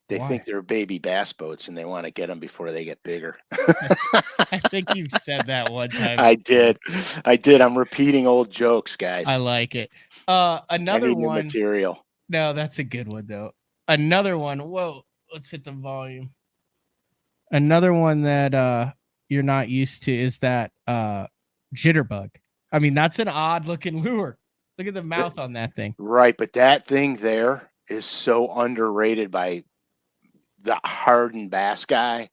S2: They think they're baby bass boats and they want to get them before they get bigger.
S1: I think you've said that one time.
S2: I did. I'm repeating old jokes, guys.
S1: I like it. Another one.
S2: Material.
S1: No, that's a good one though. Another one. Whoa, let's hit the volume. Another one that you're not used to is that jitterbug. I mean, that's an odd looking lure. Look at the mouth on that thing.
S2: Right, but that thing there is so underrated by the hardened bass guy.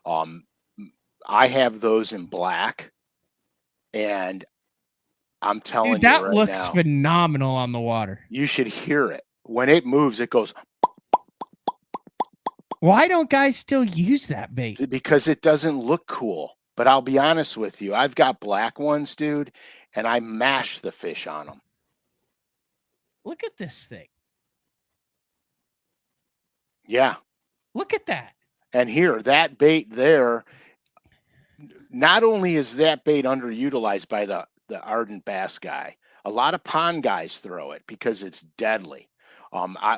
S2: I have those in black, and I'm telling you
S1: that
S2: right
S1: looks
S2: now,
S1: phenomenal on the water.
S2: You should hear it. When it moves, it goes.
S1: Why don't guys still use that bait?
S2: Because it doesn't look cool. But I'll be honest with you. I've got black ones, dude, and I mash the fish on them.
S1: Look at this thing.
S2: Yeah.
S1: Look at that.
S2: And here, that bait there, not only is that bait underutilized by the ardent bass guy, a lot of pond guys throw it because it's deadly.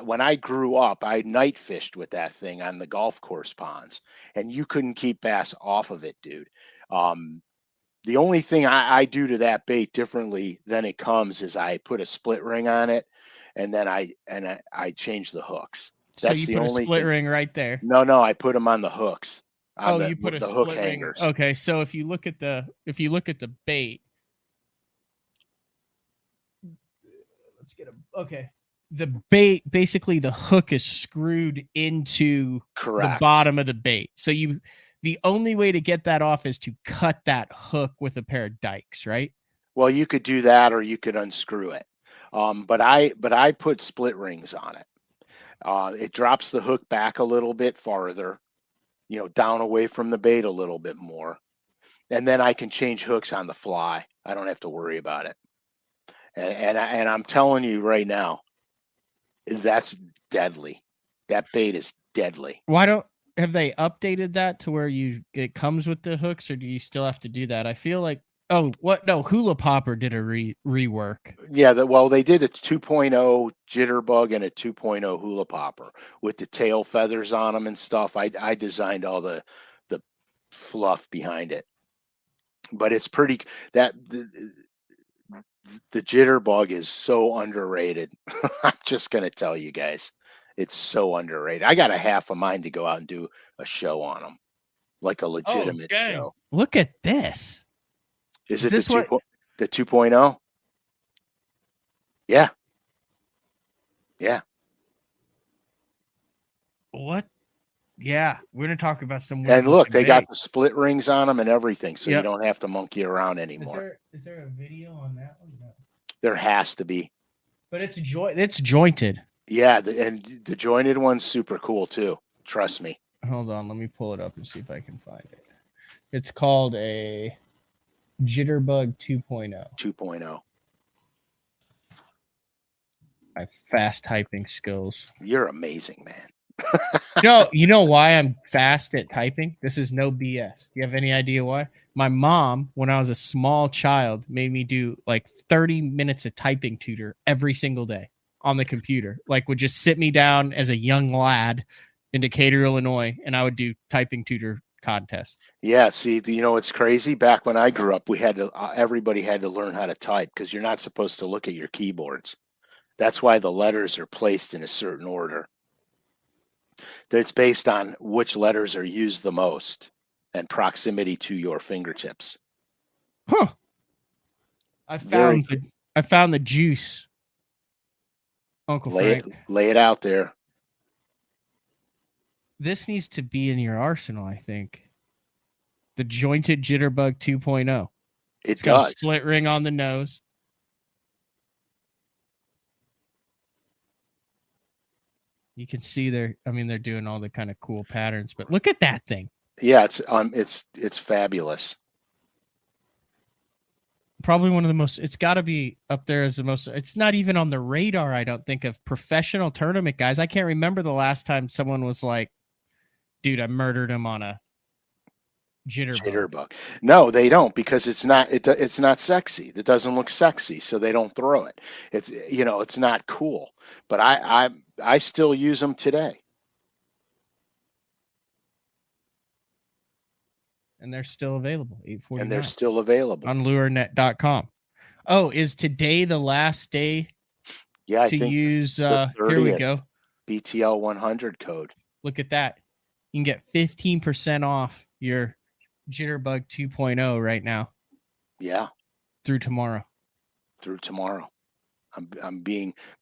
S2: When I grew up, I night fished with that thing on the golf course ponds, and you couldn't keep bass off of it, dude. The only thing I do to that bait differently than it comes is I put a split ring on it, and then I change the hooks.
S1: That's so you put a split ring right there.
S2: No, I put them on the hooks.
S1: You put the hook hangers. Okay, so if you look at the bait, let's get a okay. The bait, basically the hook is screwed into the bottom of the bait. So the only way to get that off is to cut that hook with a pair of dikes, right?
S2: Well, you could do that or you could unscrew it. But I put split rings on it. It drops the hook back a little bit farther, down away from the bait a little bit more. And then I can change hooks on the fly. I don't have to worry about it. And I'm telling you right now, that's deadly. That bait is deadly.
S1: Have they updated that to where it comes with the hooks, or do you still have to do that? I feel like Hula Popper did a rework.
S2: Yeah, they did a 2.0 jitterbug and a 2.0 Hula Popper with the tail feathers on them and stuff. I designed all the fluff behind it. but it's pretty that the jitterbug is so underrated. I'm just gonna tell you guys, it's so underrated. I got a half a mind to go out and do a show on them, like a legitimate show.
S1: Look at this.
S2: Is
S1: Is
S2: it
S1: this what?
S2: the 2.0? Yeah. Yeah.
S1: What? Yeah, we're gonna talk about some.
S2: And look, they got
S1: bait.
S2: the split rings on them and everything, so you
S1: Yep.
S2: don't have to monkey around anymore.
S1: Is there a video on that one? No.
S2: There has to be.
S1: But it's jointed.
S2: Yeah, and the jointed one's super cool too. Trust me.
S1: Hold on, let me pull it up and see if I can find it. It's called a Jitterbug 2.0.
S2: 2.0.
S1: My fast typing skills.
S2: You're amazing, man.
S1: You know why I'm fast at typing? This is no BS. You have any idea why? My mom, when I was a small child, made me do like 30 minutes of typing tutor every single day on the computer. Like would just sit me down as a young lad in Decatur, Illinois, and I would do typing tutor contests.
S2: Yeah, see, you know what's crazy? Back when I grew up, we had to everybody had to learn how to type because you're not supposed to look at your keyboards. That's why the letters are placed in a certain order. It's based on which letters are used the most and proximity to your fingertips.
S1: Huh. I found the juice. Uncle Frank.
S2: Lay it out there.
S1: This needs to be in your arsenal, I think. The jointed Jitterbug 2.0. It's got a split ring on the nose. You can see they're doing all the kind of cool patterns, but look at that thing.
S2: Yeah, it's fabulous.
S1: Probably one of the most, it's got to be up there as the most, it's not even on the radar, I don't think, of professional tournament guys. I can't remember the last time someone was like, dude, I murdered him on a jitterbug.
S2: No, they don't, because it's not sexy. It doesn't look sexy, so they don't throw it. It's not cool. But I still use them today.
S1: And they're still available. $8.49.
S2: And they're still available
S1: on lurenet.com. Oh, is today the last day?
S2: Yeah,
S1: to use here we go.
S2: BTL 100 code.
S1: Look at that. You can get 15% off your Jitterbug 2.0 right now.
S2: Yeah.
S1: Through tomorrow.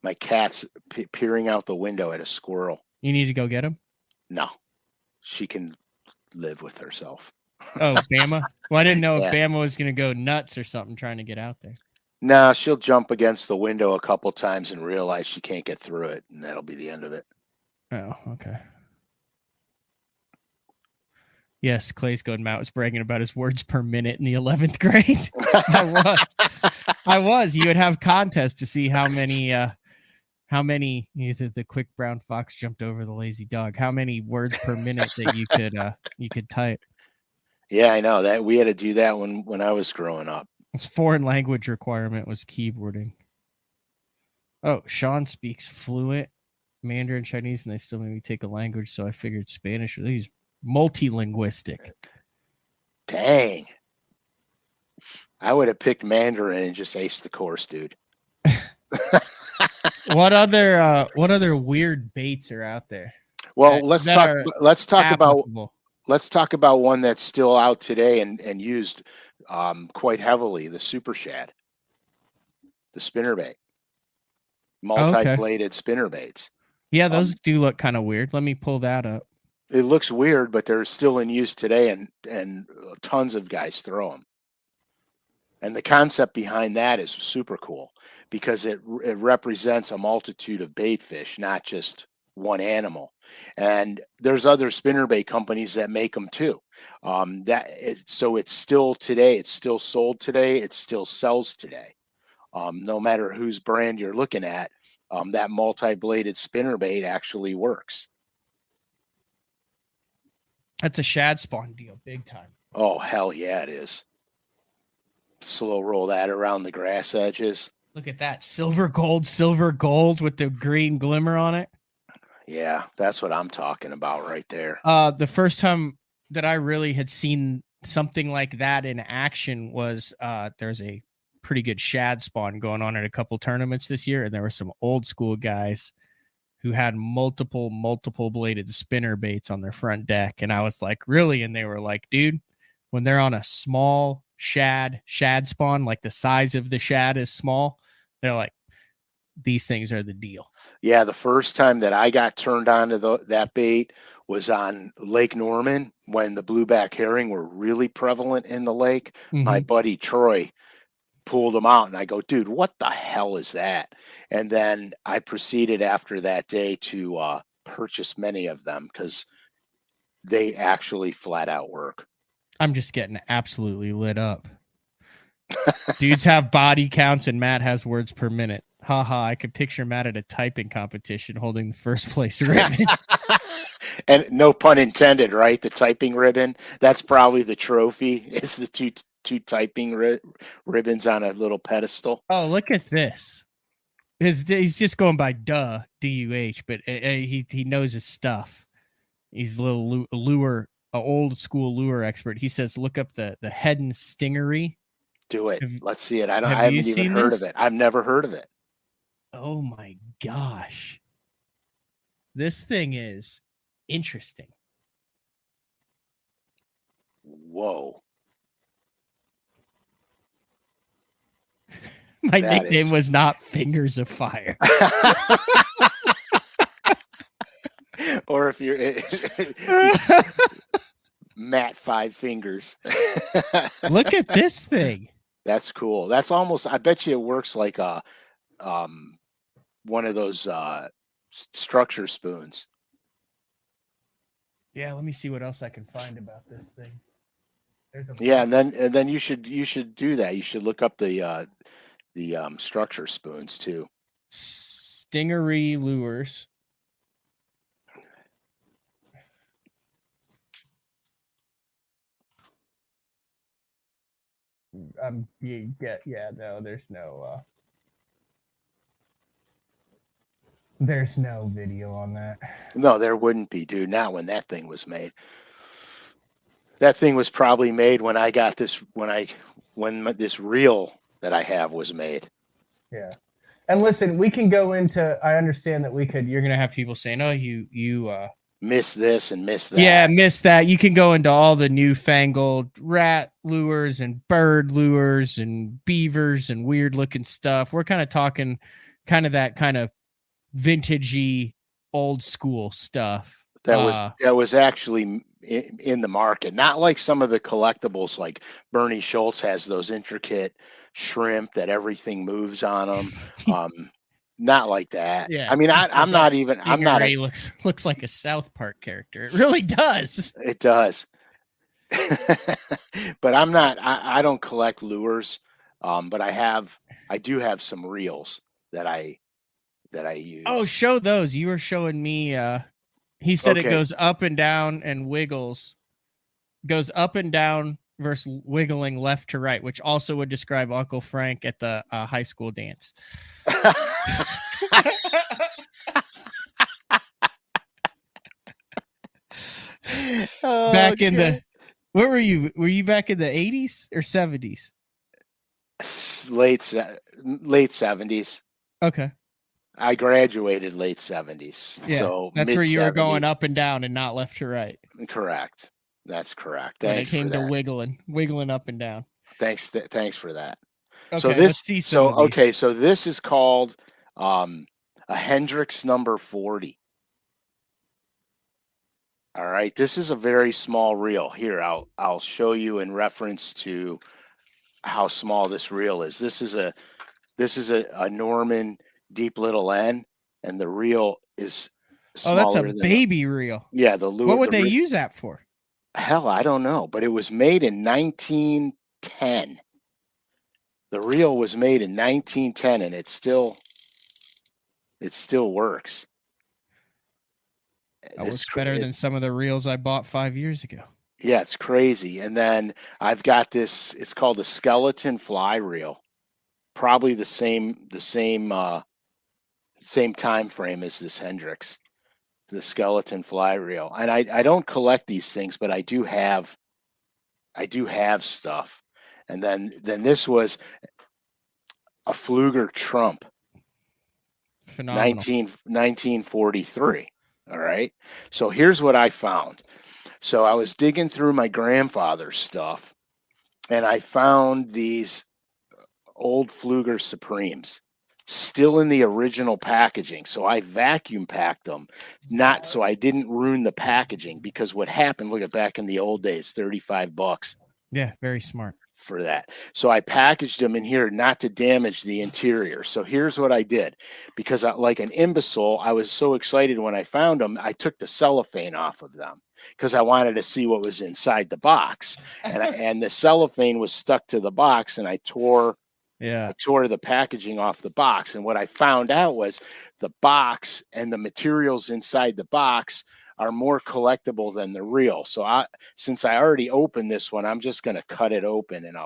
S2: My cat's peering out the window at a squirrel.
S1: You need to go get him?
S2: No. She can live with herself.
S1: Oh, Bama? Well, I didn't know if Bama was going to go nuts or something trying to get out there.
S2: Nah, she'll jump against the window a couple times and realize she can't get through it, and that'll be the end of it.
S1: Oh, okay. Yes, Clay's going. Matt was bragging about his words per minute in the 11th grade. I was. You would have contests to see how many either the quick brown fox jumped over the lazy dog. How many words per minute that you could type.
S2: Yeah, I know that we had to do that when I was growing up.
S1: Its foreign language requirement was keyboarding. Oh, Sean speaks fluent Mandarin, Chinese, and they still made me take a language, so I figured Spanish. He's multilinguistic.
S2: Dang. I would have picked Mandarin and just aced the course, dude.
S1: What other weird baits are out there?
S2: Well, let's talk about one that's still out today and used quite heavily, the super shad, the spinnerbait, multi-bladed spinnerbaits.
S1: Yeah, those do look kind of weird. Let me pull that up.
S2: It looks weird, but they're still in use today, and tons of guys throw them. And the concept behind that is super cool because it represents a multitude of bait fish, not just one animal. And there's other spinnerbait companies that make them too. So it's still today. It's still sold today. It still sells today. No matter whose brand you're looking at, that multi-bladed spinnerbait actually works.
S1: That's a shad spawn deal, big time.
S2: Oh, hell yeah, it is. Slow roll that around the grass edges.
S1: Look at that. Silver gold with the green glimmer on it.
S2: Yeah, that's what I'm talking about right there.
S1: The first time that I really had seen something like that in action was there's a pretty good shad spawn going on at a couple tournaments this year, and there were some old school guys who had multiple bladed spinner baits on their front deck, and I was like, really? And they were like, dude, when they're on a small shad spawn, like the size of the shad is small, they're like, these things are the deal.
S2: Yeah, the first time that I got turned on to that bait was on Lake Norman when the blueback herring were really prevalent in the lake. My buddy Troy pulled them out, and I go, dude, what the hell is that? And then I proceeded after that day to purchase many of them because they actually flat out work.
S1: I'm just getting absolutely lit up. Dudes have body counts and Matt has words per minute. Haha, I could picture Matt at a typing competition holding the first place ribbon.
S2: And no pun intended, right? The typing ribbon. That's probably the trophy. It's the two typing ribbons on a little pedestal.
S1: Oh, look at this. He's just going by DUH, but he knows his stuff. He's a little lure, old school lure expert. He says, look up the Heddon Stingery.
S2: Do it. Let's see it. I haven't even heard of it. I've never heard of it.
S1: Oh my gosh. This thing is interesting.
S2: Whoa.
S1: My nickname was not Fingers of Fire.
S2: Or if you're Matt Five Fingers.
S1: Look at this thing.
S2: That's cool. That's almost, I bet you it works like a one of those structure spoons.
S1: Yeah, let me see what else I can find about this thing.
S2: Yeah, and then you should do that. You should look up the structure spoons too.
S1: Stingery lures. No, there's no video on that.
S2: No, there wouldn't be, dude. Not when that thing was made. That thing was probably made when I got this, when this reel that I have was made.
S1: Yeah. And listen, we can go into, I understand that you're going to have people saying, oh, you
S2: miss this and miss that.
S1: Yeah, miss that. You can go into all the newfangled rat lures and bird lures and beavers and weird looking stuff. We're kind of talking that kind of vintagey old school stuff.
S2: That was actually in the market. Not like some of the collectibles, like Bernie Schultz has those intricate shrimp that everything moves on them. Not like that.
S1: Yeah,
S2: I mean, I'm not even. I'm not.
S1: Looks like a South Park character. It really does.
S2: It does. But I'm not. I don't collect lures. But I do have some reels that I use.
S1: Oh, show those. You were showing me. He said It goes up and down and wiggles. Goes up and down versus wiggling left to right, which also would describe Uncle Frank at the high school dance. Back in the, where were you? Were you back in the 80s or 70s?
S2: Late 70s.
S1: Okay.
S2: I graduated late 70s.
S1: Yeah,
S2: so
S1: that's where you were going up and down and not left to right.
S2: Correct. That's correct.
S1: When it came to wiggling up and down.
S2: Thanks for that.
S1: Okay,
S2: so so this is called a Hendrix number 40. All right, this is a very small reel. Here, I'll show you in reference to how small this reel is. This is a Norman Deep Little N, and the reel is smaller.
S1: Oh, that's a baby reel.
S2: Yeah, the lure.
S1: What would they use that for?
S2: Hell, I don't know, but it was made in 1910. The reel was made in 1910, and it still works.
S1: That works better than some of the reels I bought 5 years ago.
S2: Yeah, it's crazy. And then I've got this. It's called a skeleton fly reel. Probably the same time frame as this Hendrix, the skeleton fly reel. And I don't collect these things, but I do have I do have stuff. And then this was a Fluger Trump,
S1: Phenomenal.
S2: 1943. All right. So here's what I found. So I was digging through my grandfather's stuff, and I found these old Fluger Supremes still in the original packaging. So I vacuum packed them, not so I didn't ruin the packaging, because what happened, look at back in the old days, $35
S1: Yeah, very smart.
S2: for that. So I packaged them in here not to damage the interior. So here's what I did, because like an imbecile, I was so excited when I found them, I took the cellophane off of them because I wanted to see what was inside the box. And the cellophane was stuck to the box, and I tore the packaging off the box. And what I found out was the box and the materials inside the box are more collectible than the real. So since I already opened this one, I'm just going to cut it open, and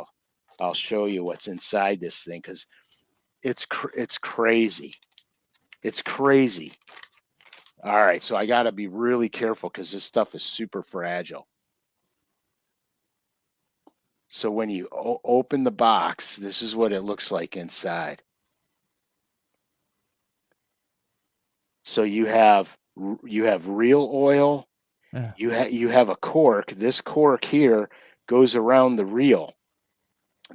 S2: I'll show you what's inside this thing, because it's crazy. It's crazy. All right, so I got to be really careful because this stuff is super fragile. So when you open the box, this is what it looks like inside. So you have real oil. You have a cork. This cork here goes around the reel,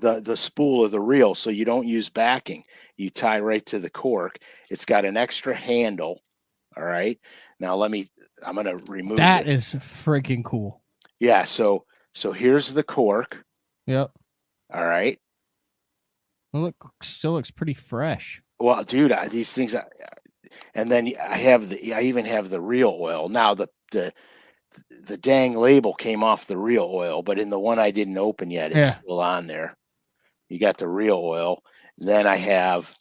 S2: the spool of the reel, so you don't use backing. You tie right to the cork. It's got an extra handle. All right. Now I'm going to remove
S1: that. Is freaking cool.
S2: Yeah. So here's the cork.
S1: Yep.
S2: All right.
S1: Well, still looks pretty fresh.
S2: Well, dude, these things, and then I even have the real oil. Now the dang label came off the real oil, but in the one I didn't open yet, it's still on there. You got the real oil. Then I have,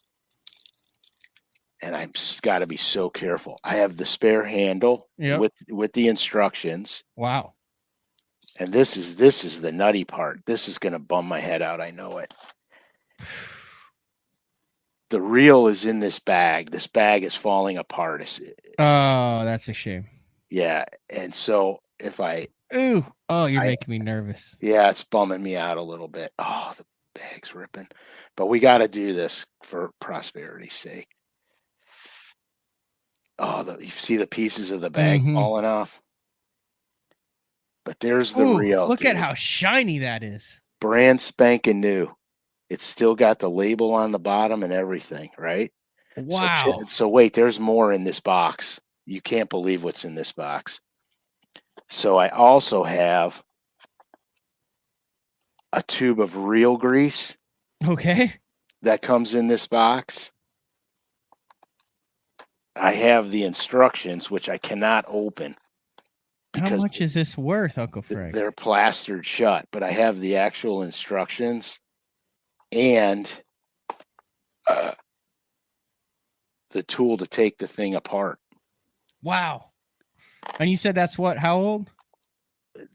S2: and I've got to be so careful, I have the spare handle with the instructions.
S1: Wow.
S2: And this is the nutty part. This is going to bum my head out. I know it. The reel is in this bag. This bag is falling apart.
S1: Oh, that's a shame.
S2: Yeah. And so if I...
S1: Ooh. Oh, you're making me nervous.
S2: Yeah, it's bumming me out a little bit. Oh, the bag's ripping. But we got to do this for prosperity's sake. Oh, you see the pieces of the bag falling off? But there's the reel.
S1: Look at how shiny that is.
S2: Brand spanking new. It's still got the label on the bottom and everything, right?
S1: Wow.
S2: So wait, there's more in this box. You can't believe what's in this box. So I also have a tube of real grease.
S1: Okay.
S2: That comes in this box. I have the instructions, which I cannot open.
S1: How much is this worth, Uncle Frank?
S2: They're plastered shut, but I have the actual instructions and the tool to take the thing apart.
S1: Wow. And you said that's what? How old?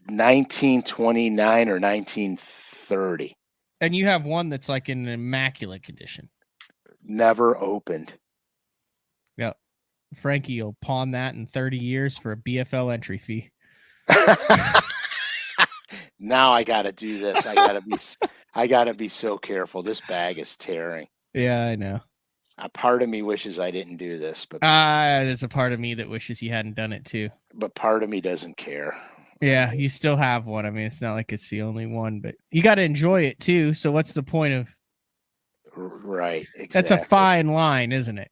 S2: 1929 or 1930.
S1: And you have one that's like in immaculate condition. Never
S2: opened.
S1: Yep. Frankie will pawn that in 30 years for a BFL entry fee.
S2: Now I got to do this. I got to be so careful. This bag is tearing.
S1: Yeah, I know.
S2: A part of me wishes I didn't do this, but
S1: there's a part of me that wishes you hadn't done it too.
S2: But part of me doesn't care.
S1: Yeah, you still have one. I mean, it's not like it's the only one, but you got to enjoy it too. So what's the point of?
S2: Right. Exactly.
S1: That's a fine line, isn't it?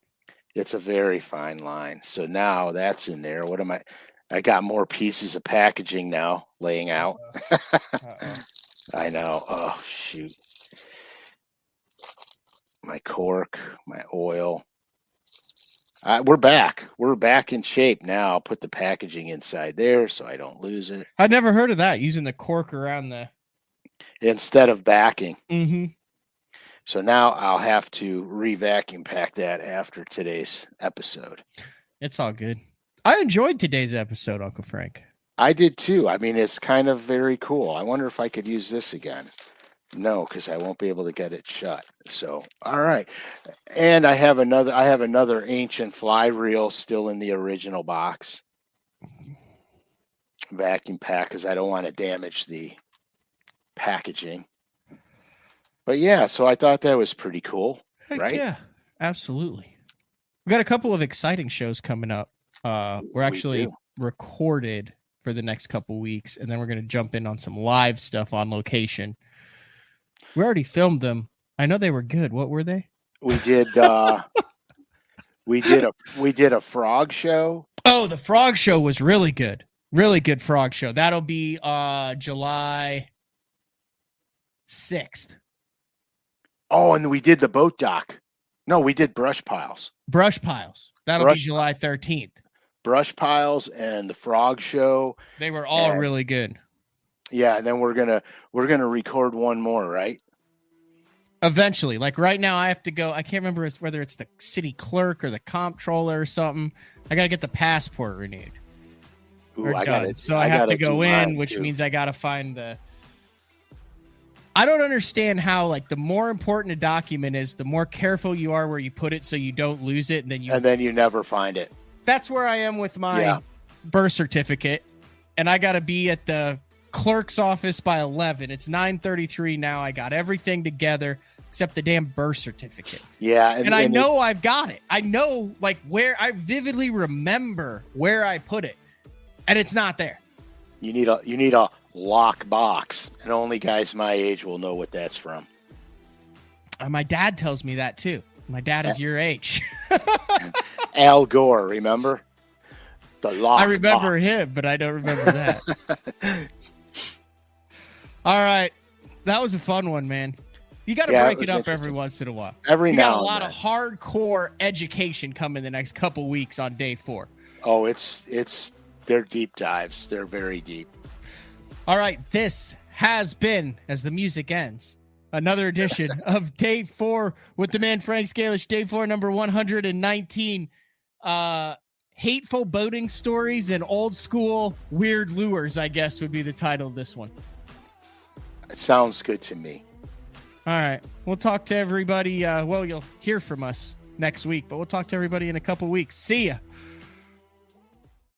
S2: It's a very fine line. So now that's in there. What am I? I got more pieces of packaging now laying out. I know. Oh, shoot. My cork, my oil. We're back. We're back in shape now. I'll put the packaging inside there so I don't lose it.
S1: I'd never heard of that, using the cork around the...
S2: Instead of backing.
S1: Mm-hmm.
S2: So now I'll have to re-vacuum pack that after today's episode.
S1: It's all good. I enjoyed today's episode, Uncle Frank.
S2: I did too. I mean, it's kind of very cool. I wonder if I could use this again. No, because I won't be able to get it shut. So, all right. And I have another ancient fly reel still in the original box. Vacuum pack because I don't want to damage the packaging. But yeah, so I thought that was pretty cool.
S1: Heck
S2: right?
S1: Yeah, absolutely. We got a couple of exciting shows coming up. We're actually recorded for the next couple weeks, and then we're going to jump in on some live stuff on location. We already filmed them. I know they were good. What were they?
S2: We did we did a frog show.
S1: Oh, the frog show was really good. Really good frog show. That'll be July 6th.
S2: Oh, and we did the boat dock. No, we did brush piles.
S1: Brush piles. That'll be July 13th.
S2: Brush piles and the frog show.
S1: They were all really good.
S2: Yeah, and then we're gonna record one more, right?
S1: Eventually. Like right now I have to go. I can't remember whether it's the city clerk or the comptroller or something. I gotta get the passport renewed.
S2: Ooh, I
S1: have to go in, which means I gotta find the I don't understand how, like, the more important a document is, the more careful you are where you put it so you don't lose it, and then you never find it. That's where I am with my birth certificate, and I got to be at the clerk's office by 11. It's 9:33 now. I got everything together except the damn birth certificate. Yeah, and I know I've got it. I know, like, where I vividly remember where I put it, and it's not there.
S2: You need a lock box, and only guys my age will know what that's from.
S1: My dad tells me that too. My dad is your age.
S2: Al Gore, remember? The lock
S1: I remember
S2: box.
S1: him, but I don't remember that. All right. That was a fun one, man. You got to break it up every once in a while.
S2: You
S1: got a lot of hardcore education coming the next couple weeks on day 4.
S2: Oh, they're deep dives. They're very deep.
S1: All right, this has been, as the music ends, another edition of Day 4 with the man Frank Scalish. Day 4, number 119. Hateful boating stories and old school weird lures, I guess, would be the title of this one.
S2: It sounds good to me.
S1: All right, we'll talk to everybody. You'll hear from us next week, but we'll talk to everybody in a couple weeks. See ya.